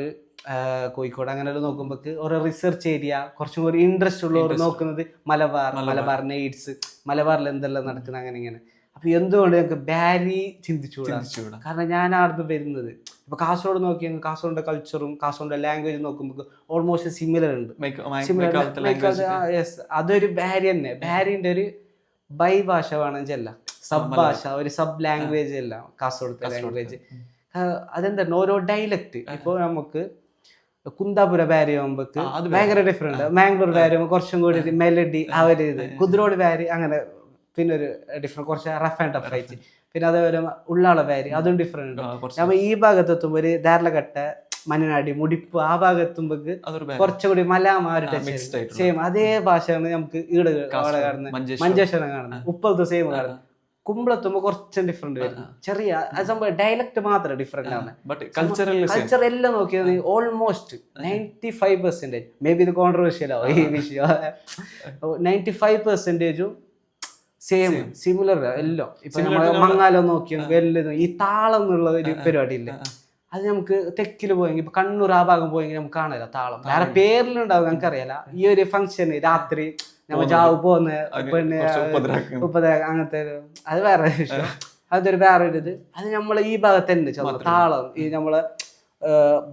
കോഴിക്കോട് അങ്ങനെയുള്ള നോക്കുമ്പോൾ ഓരോ റിസർച്ച് ഏരിയ കുറച്ചും കൂടി ഇൻട്രസ്റ്റ് ഉള്ളവർ നോക്കുന്നത് മലബാർ നെയ്ഡ്സ്, മലബാറിൽ എന്തെല്ലാം നടക്കുന്നത് അങ്ങനെ ഇങ്ങനെ. അപ്പൊ എന്തുകൊണ്ട് ഞങ്ങൾക്ക് ബാരി ചിന്തിച്ചുകൂടാ? കാരണം ഞാൻ അവിടുന്ന് വരുന്നത്. ഇപ്പൊ കാസർഗോഡ് നോക്കിയാൽ കാസർഗോഡിന്റെ കൾച്ചറും കാസർഗോഡിന്റെ ലാംഗ്വേജും നോക്കുമ്പോൾ ഓൾമോസ്റ്റ് സിമിലർ ഉണ്ട്. അതൊരു ബാരി തന്നെ. ബാരിന്റെ ഒരു ബൈ ഭാഷ വേണമെന്നല്ല, സബ് ഭാഷ, ഒരു സബ് ലാംഗ്വേജ് അല്ല കാസർഗോഡത്തെ ലാംഗ്വേജ്. അതെന്താണ് ഓരോ ഡയലക്ട്. ഇപ്പൊ നമുക്ക് കുന്താപുര ബാരി ആകുമ്പോക്ക് ഭയങ്കര ഡിഫറെന്റ്, മാംഗ്ലൂർ ബാരി ആകുമ്പോൾ കുറച്ചും കൂടി മെലഡി ആ ഒരു ഇത്, കുതിരോട് ബാരി അങ്ങനെ പിന്നെ ഒരു ഡിഫറെന്റ്, കുറച്ച് റഫ് ആൻഡ് ടഫ് ആയിട്ട്. പിന്നെ അതേപോലെ ഉള്ളാള ബാരി അതും ഡിഫറെന്റ്. അപ്പൊ ഈ ഭാഗത്തെത്തുമ്പോ ഒരു ധാരളക്കട്ട, മഞ്ഞനാടി, മുടിപ്പ് ആ ഭാഗത്തുമ്പോക്ക് കുറച്ചുകൂടി മലയാള സെയിം അതേ ഭാഷയാണ് നമുക്ക് ഈട് അവിടെ കാണുന്നത്, മഞ്ചേശ്വരം കാണുന്നത്, ഉപ്പളത്ത് സെയിം കാണുന്നത്. കുമ്പളത്തുമ്പോ കുറച്ചും ഡിഫറെന്റ് വരും, ചെറിയ സംഭവം ഡയലക്ട് മാത്രം ഡിഫറെന്റ് ആണ്. കൾച്ചർ എല്ലാം നോക്കിയത് ഓൾമോസ്റ്റ് 95%, മേ ബി ഇത് കോൺട്രവേഴ്ഷ്യൽ ആവും ഈ വിഷയം, 95% സെയിം സിമിലർ എല്ലാം. ഇപ്പൊ മങ്ങാലോ നോക്കിയാൽ വല്ലതും ഈ താളം എന്നുള്ള ഒരു പരിപാടി ഇല്ല, അത് നമുക്ക് തെക്കില് പോയെങ്കിൽ ഇപ്പൊ കണ്ണൂർ ആ ഭാഗം പോയെങ്കിൽ നമുക്ക് കാണാല താളം, വേറെ പേരിലുണ്ടാവും നമുക്കറിയാല. ഈ ഒരു ഫംഗ്ഷന് രാത്രി നമ്മ ജാവ് പോകുന്ന പെണ്ണ് അങ്ങനത്തെ അത് വേറെ വിഷയം, അതൊരു വേറെ ഒരു ഇത്. അത് നമ്മളെ ഈ ഭാഗത്ത് തന്നെ താളം, ഈ നമ്മളെ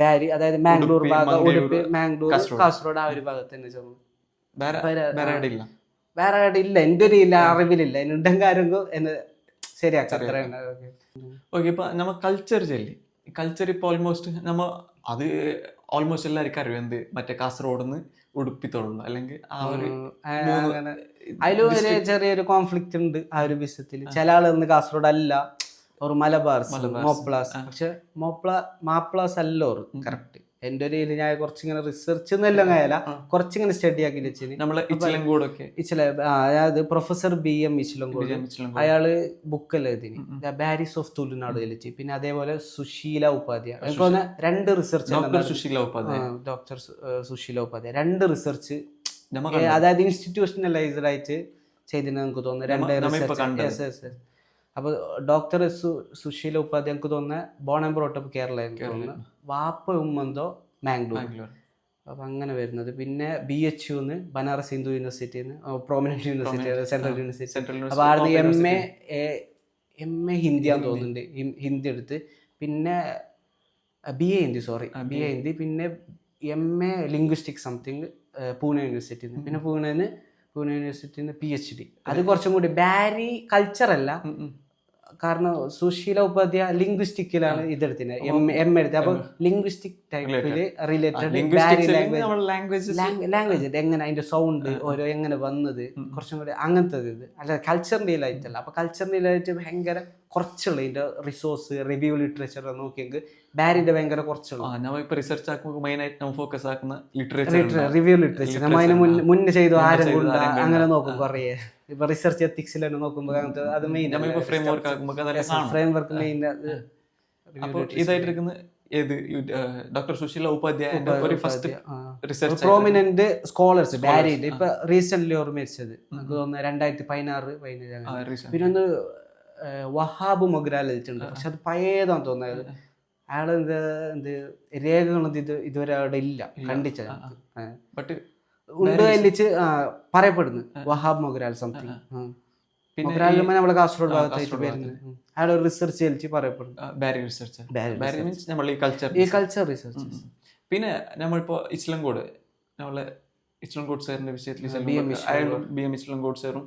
ബാരി, അതായത് മാംഗ്ലൂർ ഭാഗം, ഉടുപ്പി, മാംഗ്ലൂർ, കാസർഗോഡ് ആ ഒരു ഭാഗത്ത് തന്നെ ചെന്നു. വേറെ ഇല്ല, എൻ്റെ ഒരു അറിവിലില്ല. ഉണ്ടെങ്കിൽ ആരെങ്കിലും എന്നെ ശരിയാക്കാം. ഓക്കെ, ഇപ്പൊ നമ്മ കൾച്ചർ ചെല്ലി കൾച്ചർ ഇപ്പൊ ഓൾമോസ്റ്റ് അത് ഓൾമോസ്റ്റ് എല്ലാവർക്കും അറിയാം. എന്ത് മറ്റേ കാസർഗോഡ് നിന്ന് ഉടുപ്പിത്തോളൂ, അല്ലെങ്കിൽ ആ ഒരു അതിലും ഒരു ചെറിയൊരു കോൺഫ്ലിക്റ്റ് ഉണ്ട് ആ ഒരു വിഷയത്തിൽ. ചില ആളുകൾ കാസർഗോഡ് അല്ല, ഒരു മലബാർസ് മോപ്ലാസ്. പക്ഷെ മാപ്ലാസ് അല്ല ഒരു കറക്റ്റ് എൻ്റെ ഒരു ഇതിൽ ഞാൻ കുറച്ചിങ്ങനെ റിസർച്ച് എന്നെല്ലാം ആയാല കുറച്ചിങ്ങനെ സ്റ്റഡി ആക്കി വെച്ചിന് നമ്മളെ ഇച്ചിലങ്കോടൊക്കെ അതായത് പ്രൊഫസർ BM ഇച്ചിലങ്കോട് അയാള് ബുക്കെല്ലാം എഴുതിന് ബാരിസ് ഓഫ് തുലുനാട് വലിച്ച്. പിന്നെ അതേപോലെ സുശീല ഉപാധ്യായ എനിക്ക് തോന്നുന്ന 2 research doctor Sushila Upadhyaya 2 research അതായത് ഇൻസ്റ്റിറ്റ്യൂഷണലൈസ്ഡ് ആയിട്ട് ചെയ്തിന് എനിക്ക് തോന്നുന്നു 2 റിസർച്ച്. അപ്പോൾ ഡോക്ടർ സുശീല ഉപാധ്യായ എനിക്ക് തോന്നുന്നത് ബോൺ ആൻഡ് ബ്രോട്ടപ്പ് കേരള എനിക്ക് തോന്നുന്നു. വാപ്പ ഉമ്മന്തോ മാംഗ്ലൂർ. അപ്പം അങ്ങനെ വരുന്നത്. പിന്നെ BHU ബനാറസ് ഹിന്ദു യൂണിവേഴ്സിറ്റിന്ന് പ്രോമിനന്റ് യൂണിവേഴ്സിറ്റി സെൻട്രൽ യൂണിവേഴ്സിറ്റി. അപ്പോൾ ആടുന്ന് MA ഹിന്ദിയാന്ന് തോന്നുന്നുണ്ട്, ഹിന്ദി എടുത്ത്. പിന്നെ BA ഹിന്ദി. പിന്നെ MA ലിംഗ്വിസ്റ്റിക് സംതിങ് പൂനെ യൂണിവേഴ്സിറ്റിന്ന്. പിന്നെ പൂനെ യൂണിവേഴ്സിറ്റിന്ന് PhD. അത് കുറച്ചും കൂടി ബാരി കൾച്ചറല്ല, കാരണം സുശീല ഉപാധ്യായ ലിംഗ്വിസ്റ്റിക്കിലാണ് ഇതെടുത്തിനെ M എടുത്തത്. അപ്പൊ ലിംഗ്വിസ്റ്റിക് ടൈപ്പില് റിലേറ്റഡ് ലാംഗ്വേജ് എങ്ങനെ അതിന്റെ സൗണ്ട് ഓരോ എങ്ങനെ വന്നത് കുറച്ചും കൂടി അങ്ങനത്തെ ഇത് അല്ല കൾച്ചറിന്റെ ആയിട്ടല്ല. അപ്പൊ കൾച്ചറിന്റെ ആയിട്ട് ഭയങ്കര കുറച്ചുള്ള ഇതിന്റെ റിസോഴ്സ് റിവ്യൂ ലിറ്ററേച്ചർ നോക്കിയെങ്കിൽ ബാരിന്റെ ഭയങ്കര കുറച്ചുള്ള റിസർച്ച് ആക്കുമ്പോൾ മെയിൻ ആയിട്ട് ഫോക്കസ് ആക്കുന്ന ലിറ്ററേച്ചർ റിവ്യൂ ലിറ്ററേച്ചർ. നമ്മൾ അതിന് മുന്നേ ചെയ്തു ആരും അങ്ങനെ നോക്കും കുറേ. ഇപ്പൊ റിസർച്ച് എത്തിക്സിൽ തന്നെ നോക്കുമ്പോൾ അത് മെയിൻ ഫ്രെയിംവർക്ക് മെയിൻ. അപ്പോൾ ഇതായിട്ടിരിക്കുന്ന ഡോക്ടർ സുശീല ഉപാധ്യായ ഒരു ഫസ്റ്റ് റിസർച്ച് പ്രോമിനന്റ് സ്കോളേഴ്സ് ബാരിന്റെ ഇപ്പൊ റീസെന്റ് ഓർമ്മ മരിച്ചത് എനിക്ക് തോന്നുന്നു 2016-17. പിന്നെ ഒന്ന് വഹാബ് മൊഗ്രാൽ വെച്ചിട്ടുണ്ട്, പക്ഷെ അത് പഴയതാന്ന് തോന്നുന്നത്. അയാൾ എന്ത് രേഖകളൊന്നും ഇതുവരെ അവിടെ ഇല്ല കണ്ടിച്ച ബട്ട് ഉണ്ട് വലിച്ച് പറയപ്പെടുന്നു വഹാബ് മൊഗ്രാൽ സംതിങ്. നമ്മളെ കാസർഗോഡ് ഭാഗത്തായിട്ട് വരുന്നത് അയാൾ ഒരു റിസർച്ച് വലിച്ച് പറയപ്പെടുന്നു ഈ കൾച്ചർ റിസർച്ച്. പിന്നെ നമ്മളിപ്പോ ഇസ്ലങ്കോട് സാറിന്റെ വിഷയത്തിൽ BM ഇസ്ലങ്കോട് സാറും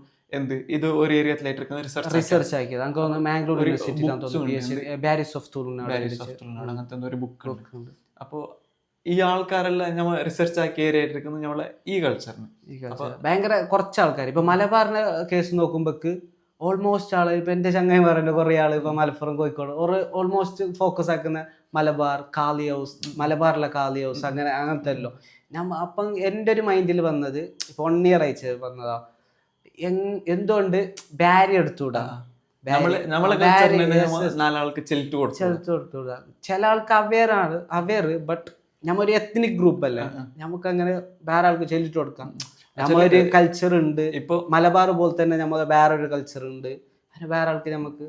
ഇത് ഒരു ഏരിയത്തിലായിട്ട് റിസർച്ച് ആക്കിയത് എനിക്ക് തോന്നുന്നു മാംഗ്ലൂർ യൂണിവേഴ്സിറ്റി ബാരിസ് ഓഫ് തുലുനാട് അങ്ങനത്തെ ഒരു ബുക്ക് ഉണ്ട്. അപ്പോൾ ഈ ആൾക്കാരെല്ലാം നമ്മൾ റിസർച്ച് ആക്കി ഏരിയ ആയിട്ടിരിക്കുന്നത് നമ്മളെ ഈ കൾച്ചറിന് ഭയങ്കര കുറച്ച് ആൾക്കാർ. ഇപ്പൊ മലബാറിന്റെ കേസ് നോക്കുമ്പോക്ക് ഓൾമോസ്റ്റ് ആള് ഇപ്പൊ എന്റെ ചങ്ങായി പറയുന്ന കുറെ ആള് ഇപ്പൊ മലപ്പുറം കോഴിക്കോട് ഓൾമോസ്റ്റ് ഫോക്കസ് ആക്കുന്ന മലബാർ കാളി ഹൗസ്, മലബാറിലെ കാളി ഹൗസ് അങ്ങനത്തെ അല്ലോ. അപ്പം എൻ്റെ ഒരു മൈൻഡിൽ വന്നത് ഇപ്പൊ 1 year അയച്ച് വന്നതാ എന്തുകൊണ്ട് ബാരി എടുത്തുകൂടാ, ചില ആൾക്ക് അവെയർ ബട്ട് നമ്മൊരു എത്നിക് ഗ്രൂപ്പ് അല്ലേ, നമുക്ക് അങ്ങനെ വേറെ ആൾക്ക് ചെല്ലിട്ട് കൊടുക്കാം. നമ്മളൊരു കൾച്ചർ ഉണ്ട്. ഇപ്പൊ മലബാർ പോലെ തന്നെ നമ്മളെ വേറെ ഒരു കൾച്ചർ ഉണ്ട്, വേറെ ആൾക്ക് നമുക്ക്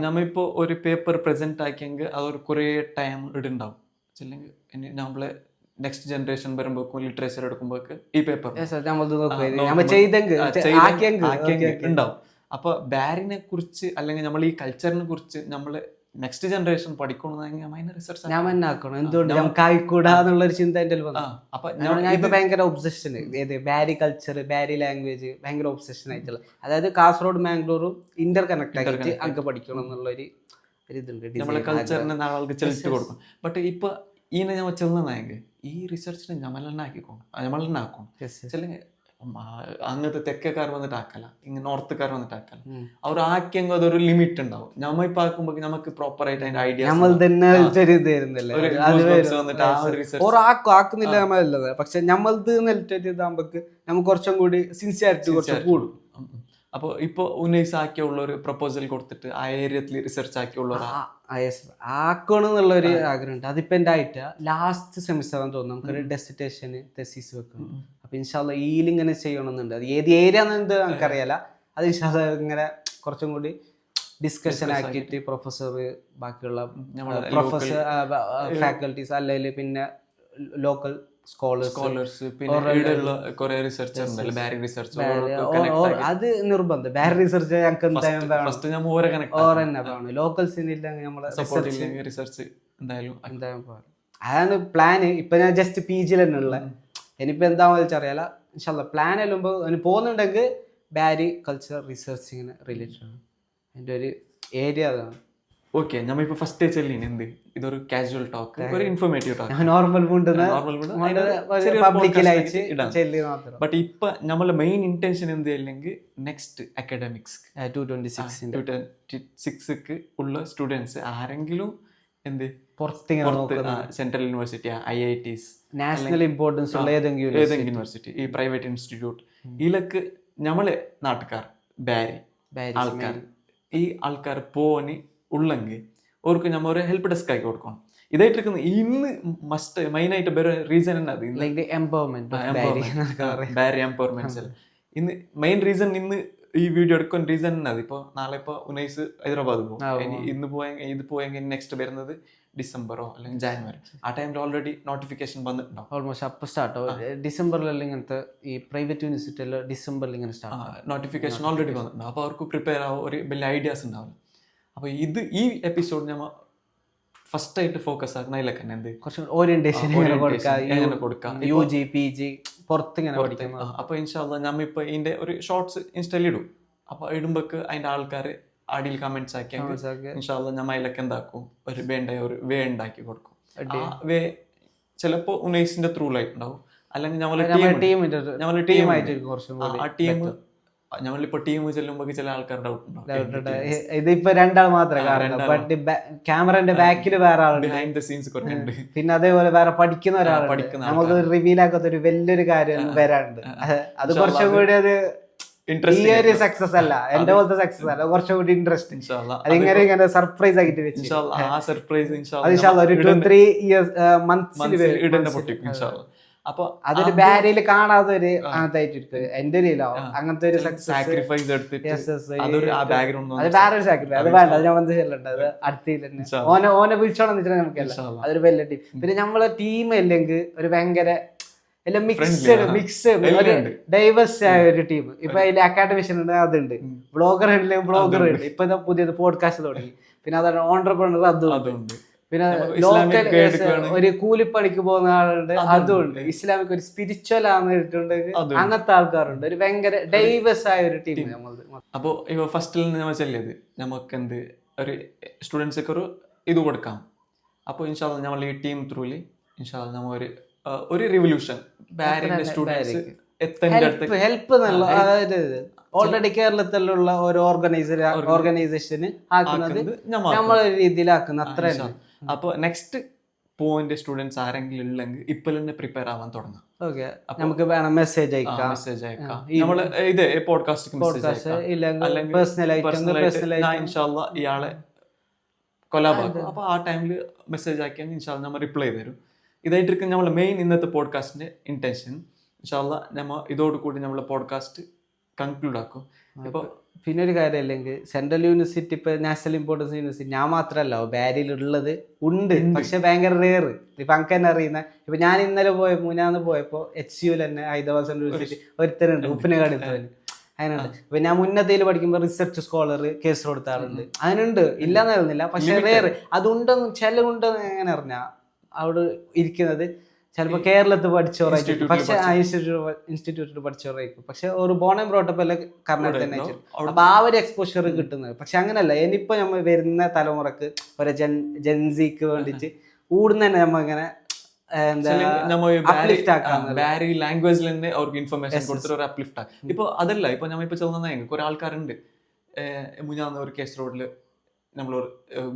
നമ്മളിപ്പോ ഒരു പേപ്പർ പ്രസന്റ് ആക്കിയെങ്കിൽ അതൊരു കുറെ ടൈം ഇടുണ്ടാവും. അല്ലെങ്കിൽ നമ്മളെ നെക്സ്റ്റ് ജനറേഷൻ വരുമ്പോൾ ലിറ്ററേച്ചർ എടുക്കുമ്പോഴേക്ക് ഈ പേപ്പർ ഉണ്ടാവും. അപ്പൊ ബാരിനെ കുറിച്ച് അല്ലെങ്കിൽ നമ്മൾ ഈ കൾച്ചറിനെ കുറിച്ച് നമ്മൾ നെക്സ്റ്റ് ജനറേഷൻ പഠിക്കണമെന്നെങ്കിൽ റിസർച്ച് എന്തുകൊണ്ട് നമുക്ക് ആയിക്കൂടാന്നുള്ളൊരു ചിന്ത എൻ്റെ അപ്പൊ ഞാൻ ഇപ്പൊ ഭയങ്കര ഒബ്സഷൻ ബാരി കൾച്ചർ ബാരി ലാംഗ്വേജ് ഭയങ്കര ഒബ്സഷൻ ആയിട്ടുള്ള, അതായത് കാസർഗോഡ് മാംഗ്ലൂരും ഇന്റർ കണക്ട് ആയിട്ട് അങ്ങ് പഠിക്കണം എന്നുള്ളൊരു ഇതുണ്ട്. നമ്മളെ കൾച്ചറിനെ നാളുകൾക്ക് ചെലുത്തി കൊടുക്കും. ബട്ട് ഇപ്പൊ ഈനെ നമ്മൾ ചെന്നതായെങ്കിൽ ഈ റിസർച്ചിനെ നമ്മളെന്നെ ആക്കിക്കോണം, നമ്മളെന്നെ ആക്കണം. ചെല്ലെങ്കിൽ അങ്ങനത്തെ തെക്കേക്കാർ വന്നിട്ട് ആക്കല, ഇങ്ങനെ നോർത്തുകാർ വന്നിട്ട് ആക്കല. അവർ ആക്കിയെങ്കിൽ അതൊരു ലിമിറ്റ് ഉണ്ടാവും. നമ്മ ഇപ്പൊ ആക്കുമ്പോ നമുക്ക് പ്രോപ്പർ ആയിട്ട് അതിന്റെ ഐഡിയ ആക്കുന്നില്ല നമ്മളല്ലത്. പക്ഷെ നമ്മളത് ഇതാകുമ്പോ നമുക്ക് കുറച്ചും കൂടി സിൻസിയറിറ്റി കുറച്ച് കൂടും. അപ്പോൾ ഇപ്പോൾ ഉന്നയിസ് ആക്കിയുള്ള ഒരു പ്രപ്പോസൽ കൊടുത്തിട്ട് ആ ഏരിയത്തിൽ റിസർച്ച് ആക്കിയുള്ള ആക്കണം എന്നുള്ളൊരു ആഗ്രഹമുണ്ട്. അതിപ്പോൾ എൻ്റെ ആയിട്ട് ലാസ്റ്റ് സെമിസ്റ്റർ ആണെന്ന് തോന്നുന്നു നമുക്കൊരു ഡെസിറ്റേഷന് തെസീസ് വെക്കണം. അപ്പം ഇൻഷാല്ല ഇങ്ങനെ ചെയ്യണമെന്നുണ്ട്. അത് ഏത് ഏരിയ എന്നത് നമുക്കറിയാല. അത് ഇൻഷാല്ല ഇങ്ങനെ കുറച്ചും കൂടി ഡിസ്കഷൻ ആക്കിയിട്ട് പ്രൊഫസർ ബാക്കിയുള്ള പ്രൊഫസർ ഫാക്കൽറ്റീസ് അല്ലെങ്കിൽ പിന്നെ ലോക്കൽ സ്കോളേഴ്സ് അത് നിർബന്ധം. ബാരി റിസർച്ച് ഞങ്ങൾക്ക് എന്തായാലും ലോക്കൽസിന് റിസർച്ച് എന്തായാലും അതാണ് പ്ലാന്. ഇപ്പൊ ഞാൻ ജസ്റ്റ് PG തന്നെ ഉള്ള, ഇനിയിപ്പോ എന്താണെന്ന് വെച്ചറിയാല. ഇൻഷാല്ലാ പ്ലാൻ എല്ലുമ്പോ പോകുന്നുണ്ടെങ്കിൽ ബാരി കൾച്ചർ റിസർച്ചിങ്ങിന് റിലേറ്റഡ് ആണ് എൻ്റെ ഒരു ഏരിയ. അതാണ് ഓക്കെ നമ്മളിപ്പോ ഫസ്റ്റ് ചെല്ലിന് എന്ത് ഇതൊരു കാഷ്വൽ ടോക്ക് ഒരു ഇൻഫോർമേറ്റീവ് ടോക്ക് നോർമൽ പബ്ലിക്കിലയച്ച് ചെല്ലി മാത്രം. ബട്ട് ഇപ്പൊ നമ്മളെ മെയിൻ ഇന്റൻഷൻ എന്ത് അല്ലെങ്കിൽ നെക്സ്റ്റ് അക്കാഡമിക്സ് 226 ഉള്ള സ്റ്റുഡൻസ് ആരെങ്കിലും എന്ത് പുറത്തിങ്ങനെ central university IITs national importance ഉള്ള ഏതെങ്കിലും യൂണിവേഴ്സിറ്റി ഈ പ്രൈവറ്റ് ഇൻസ്റ്റിറ്റ്യൂട്ട് ഇതിലൊക്കെ നമ്മളെ നാട്ടുകാർ ബാരി ആൾക്കാർ ഈ ആൾക്കാർ പോവാന് ഉള്ളെങ്കിൽ അവർക്ക് നമ്മൾ ഒരു ഹെൽപ്പ് ഡെസ്ക് ആക്കി കൊടുക്കണം. ഇതായിട്ട് ഇന്ന് മസ്റ്റ് മെയിൻ ആയിട്ട് വേറെ റീസൺ എന്നാ ബാരി എംപവർമെന്റ് ഇന്ന് മെയിൻ റീസൺ ഇന്ന് ഈ വീഡിയോ എടുക്കുന്ന റീസൺ എന്നാ ഇപ്പൊ നാളെ ഇപ്പൊ ഉനൈസ് ഹൈദരാബാദ് പോകും ഇന്ന് ഇത് പോയെങ്കിൽ നെക്സ്റ്റ് വരുന്നത് ഡിസംബറോ അല്ലെങ്കിൽ ജാനുവരി ആ ടൈമിൽ ഓൾറെഡി നോട്ടിഫിക്കേഷൻ വന്നിട്ടുണ്ടാവും. ഓൾമോസ്റ്റ് അപ്പൊ സ്റ്റാർട്ട് ഡിസംബറിലെല്ലാം ഇങ്ങനത്തെ ഈ പ്രൈവറ്റ് യൂണിവേഴ്സിറ്റിയിൽ ഡിസംബറിൽ ഇങ്ങനെ സ്റ്റാർട്ട് നോട്ടിഫിക്കേഷൻ ഓൾറെഡി വന്നിട്ടുണ്ടാവും. അപ്പോൾ അവർക്ക് പ്രിപ്പയർ ആവും ഒരു വലിയ ഐഡിയാസ് ഉണ്ടാവില്ല. അപ്പോൾ ഈ എപ്പിസോഡ് നമ്മൾ ഫസ്റ്റ് ആയിട്ട് ഫോക്കസ് ആക്കുന്ന അതിലൊക്കെ തന്നെ എന്ത് കുറച്ച് ഓറിയന്റേഷൻ കൊടുക്കാം UG PG പുറത്തിങ്ങനെ പഠിക്കാം. അപ്പോൾ ഇൻഷാല്ലാ നമ്മ ഇപ്പൊ ഇതിന്റെ ഒരു ഷോർട്സ് ഇൻസ്റ്റയിൽ ഇടും. അപ്പോൾ ഇടുമ്പോക്ക് അതിന്റെ ആൾക്കാർ അടിയിൽ കമന്റ്സ് ആക്കിയാൽ ഇൻഷാല്ലാ നമ്മ അതിലൊക്കെ എന്താക്കും ഒരു വേ ഉണ്ടാക്കി കൊടുക്കും. ആ വേ ചിലപ്പോ ഉനൈസിന്റെ ത്രൂ ആയിട്ടുണ്ടാവും അല്ലെങ്കിൽ നമ്മളിപ്പോ ടീം ചെല്ലുമ്പോ ചില ആൾക്കാർ ഡൗട്ട് ഉണ്ടാവും. ഇതിപ്പോ രണ്ടാൾ മാത്രമേ ക്യാമറന്റെ ബാക്കിൽ വേറെ ആളുണ്ട്, ബിഹൈൻഡ് ദ സീൻസ് കുറെ ഉണ്ട്. പിന്നെ അതേപോലെ വേറെ പഠിക്കുന്ന ഒരാളുണ്ട്, നമുക്ക് റിവീൽ ആക്കാത്ത ഒരു വലിയൊരു കാര്യം വരാനുണ്ട്. അത് കുറച്ചും കൂടി അത് ഈ ഒരു സക്സസ് അല്ല, എന്റെ പോലത്തെ സക്സസ് അല്ല, കുറച്ചും കൂടി ഇൻട്രസ്റ്റ് അതിങ്ങനെ സർപ്രൈസ് ആയിട്ട് വെച്ചു. ഒരു 2-3 months അപ്പൊ അതൊരു ബാരിയിൽ കാണാതെ ഒരു അങ്ങനത്തെ എന്റെ ഒരു അങ്ങനത്തെ ഒരു സാക്രിഫൈസ് അത് വേറെ ഒരു സാക്രിഫൈസ് അത് വേണ്ട, അത് ഞാൻ വന്ന് ചെല്ലണ്ട, അത് അടുത്തിൽ തന്നെ ഓനെ വിളിച്ചോണം വെച്ചിട്ട് നമുക്കല്ല, അതൊരു വലിയ ടീം. പിന്നെ നമ്മളെ ടീം അല്ലെങ്കിൽ ഒരു ഭയങ്കര എല്ലാം മിക്സ് ഡൈവേഴ്സ് ആയ ഒരു ടീം. ഇപ്പൊ അതിൽ അക്കാഡമിഷ്യൻ ഉണ്ട്, അതുണ്ട്, ബ്ലോഗർ ഉണ്ട്, ഇപ്പൊ പുതിയത് പോഡ്കാസ്റ്റ് തുടങ്ങി, പിന്നെ അതാണ് ഓണ്ടർപ്രണർ അതുണ്ട്, പിന്നെ ലോക്കൽ ഒരു കൂലിപ്പണിക്ക് പോകുന്ന ആളുണ്ട്, അതുണ്ട്, ഇസ്ലാമിക് ഒരു സ്പിരിച്വൽ ആണെന്നുണ്ടെങ്കിൽ അങ്ങനത്തെ ആൾക്കാരുണ്ട്. ഒരു ഭയങ്കര ഡൈവേഴ്സ് ആയ ഒരു ടീം നമ്മളത്. അപ്പോൾ ഇപ്പൊ ഫസ്റ്റിൽ നമ്മൾ ചെല്ലിയത് നമുക്ക് എന്ത് ഒരു സ്റ്റുഡൻസൊക്കെ ഇത് കൊടുക്കാം. അപ്പോൾ ഇൻഷാല്ലാ നമ്മൾ ഈ ടീം ത്രൂല് ഇൻഷാല്ലാ നമ്മൾ ഒരു റിവല്യൂഷൻ ബാരിന്റെ സ്റ്റുഡൻസ് ഹെൽപ്പ് എന്നുള്ള, അതായത് ഓൾറെഡി കേരളത്തിലുള്ള ഒരു ഓർഗനൈസേഷന് ആക്കുന്നത് നമ്മളെ രീതിയിലാക്കുന്ന അത്ര. അപ്പൊ നെക്സ്റ്റ് പോയിന്റ് സ്റ്റുഡൻസ് ആരെങ്കിലും ഉള്ളെങ്കിൽ ഇപ്പൊ തന്നെ പ്രിപ്പയർ ആവാൻ തുടങ്ങാം. നമുക്ക് വേണം മെസ്സേജ് അയക്കാം, നമ്മള് ഇത് പോഡ്കാസ്റ്റ് ഇൻഷാല്ലാ ഇയാളെ കൊലാബാക്കും. അപ്പൊ ആ ടൈമിൽ മെസ്സേജ് ആക്കിയാൽ ഇൻഷാല്ലാ നമ്മൾ റിപ്ലൈ തരും. ഇതായിട്ടിരിക്കും നമ്മളെ മെയിൻ ഇന്നത്തെ പോഡ്കാസ്റ്റിന്റെ ഇന്റൻഷൻ. ഇൻഷാല്ലാ നമ്മൾ ഇതോടുകൂടി നമ്മളെ പോഡ്കാസ്റ്റ് കൺക്ലൂഡ് ആക്കും. ഇപ്പൊ പിന്നെ ഒരു കാര്യം അല്ലെങ്കിൽ സെൻട്രൽ യൂണിവേഴ്സിറ്റി ഇപ്പൊ നാഷണൽ ഇമ്പോർട്ടൻസ് യൂണിവേഴ്സിറ്റി ഞാൻ മാത്രമല്ല ബാരിയിലുള്ളത് ഉണ്ട്, പക്ഷെ ഭയങ്കര റെയർ. ഇപ്പൊ അനക്ക് തന്നെ അറിയുന്ന, ഇപ്പൊ ഞാൻ ഇന്നലെ മൂന്നാന്ന് പോയപ്പോ HCU തന്നെ ഹൈദരാബാദ് സെൻട്രൽ യൂണിവേഴ്സിറ്റി ഒരുത്തരുണ്ട്, ഉപ്പിനകാട് അതിനുണ്ട്. ഇപ്പൊ ഞാൻ മുന്നത്തേൽ പഠിക്കുമ്പോൾ റിസർച്ച് സ്കോളർ കേസ് കൊടുത്ത ആളുണ്ട്, അതിനുണ്ട്, ഇല്ലാന്ന് പറയുന്നില്ല, പക്ഷെ റെയർ അതുണ്ടെന്ന് ചില ഉണ്ടെന്ന് എങ്ങനെ അറിഞ്ഞാ അവിടെ ഇരിക്കുന്നത് ചിലപ്പോ കേരളത്തിൽ പഠിച്ചോറായിരിക്കും, പക്ഷെ ഇൻസ്റ്റിറ്റ്യൂട്ടിൽ പഠിച്ചോറായിരിക്കും, പക്ഷെ ഒരു ബോൺ ആൻഡ് ബ്രോട്ട് അപ്പ് എല്ലാം കർണാടക തന്നെ വെച്ചിട്ട് അപ്പൊ ആ ഒരു എക്സ്പോഷർ കിട്ടുന്നത്. പക്ഷെ അങ്ങനല്ല, ഇനിയിപ്പോ നമ്മൾ വരുന്ന തലമുറക്ക് ഒരു ജെൻസിക്ക് വേണ്ടിട്ട് കൂടുന്ന തന്നെ നമ്മ ഇങ്ങനെ ലാംഗ്വേജിൽ തന്നെ അവർക്ക് ഇൻഫർമേഷൻ കൊടുത്തിട്ട് ഒരു അപ്ലിഫ്റ്റ് ആക്കും. ഇപ്പൊ അതല്ല, ഇപ്പൊ നമ്മളിപ്പോ ചെന്ന കുറെ ആൾക്കാരുണ്ട്, മുഞ്ഞാന്ന് ഒരു കേസ് റോഡില് നമ്മൾ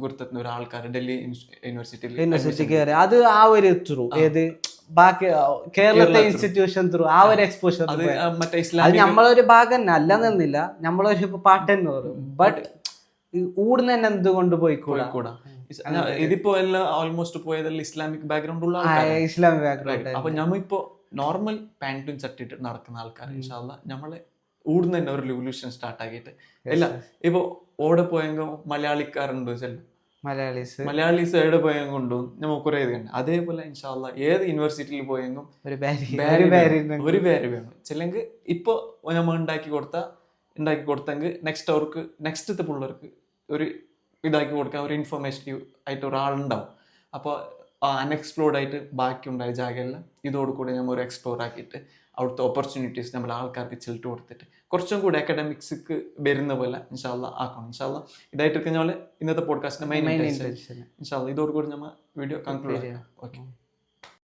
ഗുരുത്തത്തിന് ഒരു ആൾക്കാർ ഡൽഹി യൂണിവേഴ്സിറ്റിയിൽ അത് ആ ഒരു ത്രൂ ഏത് ബാക്കി കേരളത്തെ ഇൻസ്റ്റിറ്റ്യൂഷൻ ത്രൂ ആ ഒരു എക്സ്പോഷർ അത് നമ്മളൊരു ഭാഗം തന്നെ അല്ലെന്നില്ല, നമ്മളൊരു പാർട്ട് തന്നെ പറയും. ബട്ട് ഊടുന്ന തന്നെ എന്തുകൊണ്ട് പോയിക്കൂടാ. ഇതിപ്പോ എല്ലാം ഓൾമോസ്റ്റ് പോയതെല്ലാം ഇസ്ലാമിക് ബാക്ക്ഗ്രൗണ്ട് ഉള്ള ഇസ്ലാമിക് ബാക്ക്ഗ്രൗണ്ട്. അപ്പൊ നമ്മളിപ്പോ നോർമൽ പാന്റും ചട്ടിട്ട് നടക്കുന്ന ആൾക്കാർ ഇൻഷാല്ലാ നമ്മള് ഊടുന്ന തന്നെ ഒരു റിവല്യൂഷൻ സ്റ്റാർട്ട് ആക്കിയിട്ട് ഇല്ല. ഇപ്പൊ ഓടെ പോയെങ്കിൽ മലയാളിക്കാരുണ്ടോ ചെല്ലും, മലയാളീസ് എവിടെ പോയെങ്കിൽ ഉണ്ടോ നമ്മൾ കുറെ ഇത് കണ്ടു. അതേപോലെ ഇൻഷാല്ലാ ഏത് യൂണിവേഴ്സിറ്റിയിൽ പോയെങ്കിലും ഒരു ബാരി വേണം. ചെല്ലെങ്കിൽ ഇപ്പൊ നമ്മൾ ഉണ്ടാക്കി കൊടുത്തെങ്കിൽ നെക്സ്റ്റ് അവർക്ക് നെക്സ്റ്റത്തെ പിള്ളേർക്ക് ഒരു ഇതാക്കി കൊടുക്കാൻ ഒരു ഇൻഫർമേറ്റീവ് ആയിട്ട് ഒരാളുണ്ടാവും. അപ്പോൾ അൺഎക്സ്പ്ലോർഡ് ആയിട്ട് ബാക്കി ഉണ്ടായ ജാഗയെല്ലാം ഇതോടുകൂടി നമ്മൾ ഒരു എക്സ്പ്ലോർ ആക്കിയിട്ട് അവിടുത്തെ ഓപ്പർച്യൂണിറ്റീസ് നമ്മൾ ആൾക്കാർക്ക് ചെലുട്ട് കൊടുത്തിട്ട് കുറച്ചും കൂടി അക്കാഡമിക്സിക്ക് വരുന്ന പോലെ ഇൻഷാല്ല ആക്കണം. ഇൻഷാല്ല ഇതായിട്ട് പോലെ ഇന്നത്തെ പോഡ്കാസ്റ്റിന്റെ മെയിൻ മെയിൻ ഇന്റൻഷൻ ഇന്റൻഷൻ ഇൻഷാല്ല ഇതോടുകൂടി നമ്മൾ വീഡിയോ കൺക്ലൂഡ് ചെയ്യാം. ഓക്കെ.